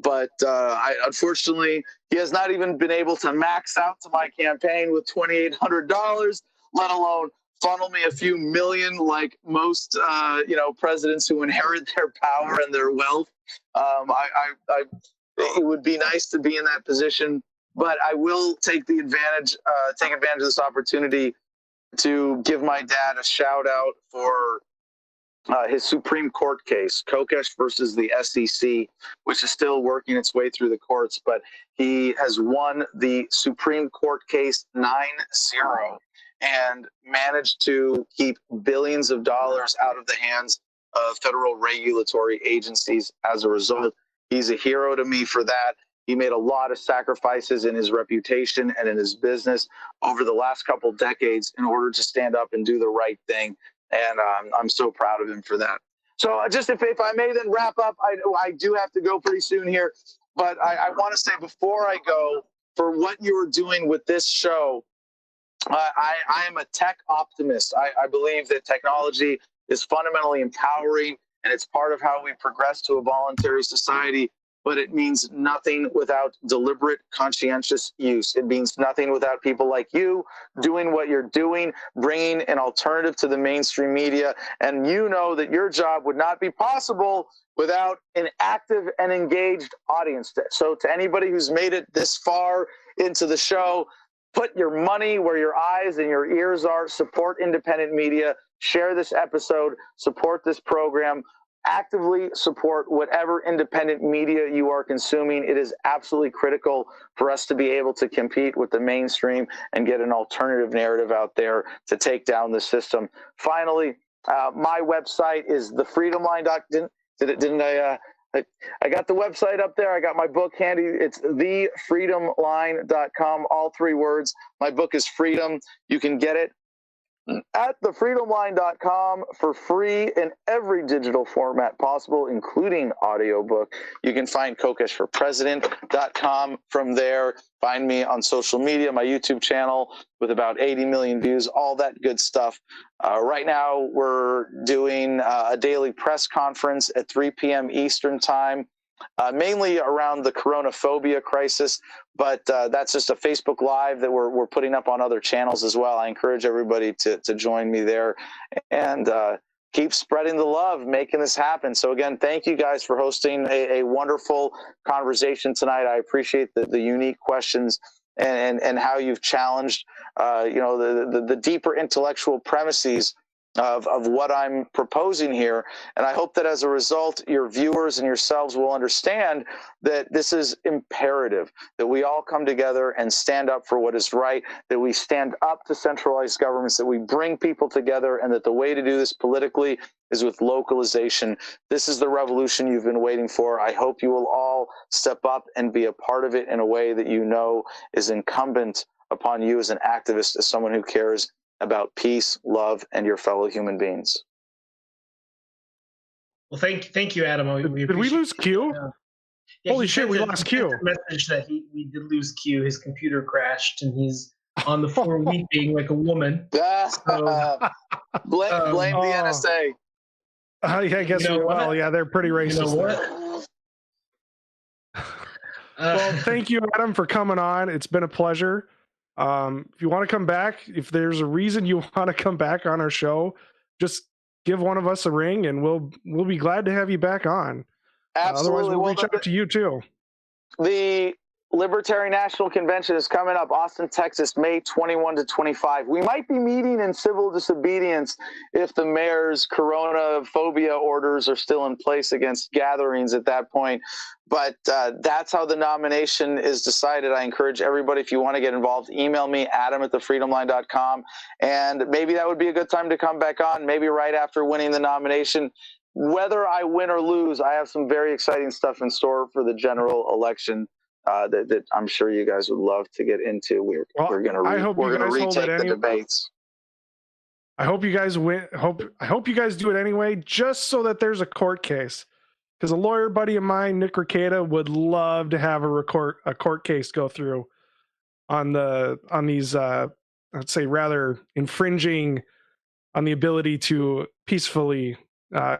But unfortunately, he has not even been able to max out to my campaign with $2,800, let alone funnel me a few million like most presidents who inherit their power and their wealth. It would be nice to be in that position, but I will take advantage of this opportunity to give my dad a shout out for his Supreme Court case, Kokesh versus the SEC, which is still working its way through the courts, but he has won the Supreme Court case 9-0 and managed to keep billions of dollars out of the hands of federal regulatory agencies as a result. He's a hero to me for that. He made a lot of sacrifices in his reputation and in his business over the last couple decades in order to stand up and do the right thing. And I'm so proud of him for that. So just if I may then wrap up, I do have to go pretty soon here, but I want to say before I go, for what you are doing with this show, I am a tech optimist. I believe that technology is fundamentally empowering, and it's part of how we progress to a voluntary society, but it means nothing without deliberate, conscientious use. It means nothing without people like you doing what you're doing, bringing an alternative to the mainstream media. And you know that your job would not be possible without an active and engaged audience. So to anybody who's made it this far into the show, put your money where your eyes and your ears are. Support independent media. Share this episode. Support this program. Actively support whatever independent media you are consuming. It is absolutely critical for us to be able to compete with the mainstream and get an alternative narrative out there to take down the system. Finally, my website is thefreedomline.com. I got the website up there. I got my book handy. It's thefreedomline.com, all three words. My book is Freedom. You can get it at thefreedomline.com for free in every digital format possible, including audiobook. You can find kokeshforpresident.com from there. Find me on social media, my YouTube channel with about 80 million views, all that good stuff. Right now, we're doing a daily press conference at 3 p.m. Eastern time, mainly around the coronaphobia crisis, but that's just a Facebook Live that we're putting up on other channels as well. I encourage everybody to join me there and keep spreading the love, making this happen. So again, thank you guys for hosting a wonderful conversation tonight. I appreciate the unique questions and how you've challenged the deeper intellectual premises of what I'm proposing here. And I hope that as a result, your viewers and yourselves will understand that this is imperative, that we all come together and stand up for what is right, that we stand up to centralized governments, that we bring people together, and that the way to do this politically is with localization. This is the revolution you've been waiting for. I hope you will all step up and be a part of it in a way that you know is incumbent upon you as an activist, as someone who cares about peace, love, and your fellow human beings. Well, thank you, Adam. Did we lose Q? Yeah, holy shit, we lost Q. Message that we did lose Q. His computer crashed, and he's on the floor weeping like a woman. So, blame the NSA. I guess they're pretty racist. You know what? Well, thank you, Adam, for coming on. It's been a pleasure. If you want to come back, if there's a reason you want to come back on our show, just give one of us a ring and we'll be glad to have you back on. Absolutely. Otherwise, we'll reach out to you too. The Libertarian National Convention is coming up, Austin, Texas, May 21 to 25. We might be meeting in civil disobedience if the mayor's coronaphobia orders are still in place against gatherings at that point. But that's how the nomination is decided. I encourage everybody, if you want to get involved, email me, adam@thefreedomline.com. And maybe that would be a good time to come back on, maybe right after winning the nomination. Whether I win or lose, I have some very exciting stuff in store for the general election that I'm sure you guys would love to get into. We're going to retake the debates. I hope you guys win. I hope you guys do it anyway, just so that there's a court case. Because a lawyer buddy of mine, Nick Ricada, would love to have a court case go through on these I'd say rather infringing on the ability to peacefully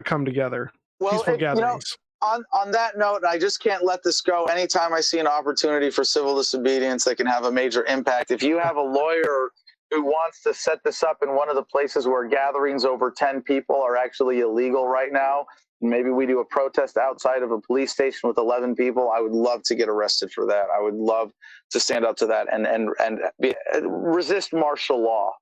come together. Peaceful gatherings. On that note, I just can't let this go. Anytime I see an opportunity for civil disobedience that can have a major impact, if you have a lawyer who wants to set this up in one of the places where gatherings over 10 people are actually illegal right now, maybe we do a protest outside of a police station with 11 people, I would love to get arrested for that. I would love to stand up to that and resist martial law.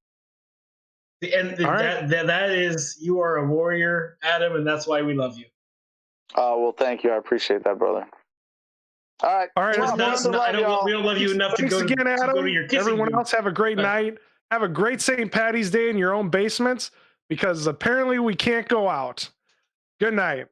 And that is, you are a warrior, Adam, and that's why we love you. Well, thank you. I appreciate that, brother. All right. We don't love you enough to go to your kissing Everyone booth. else have a great night. Have a great St. Patty's Day in your own basements, because apparently we can't go out. Good night.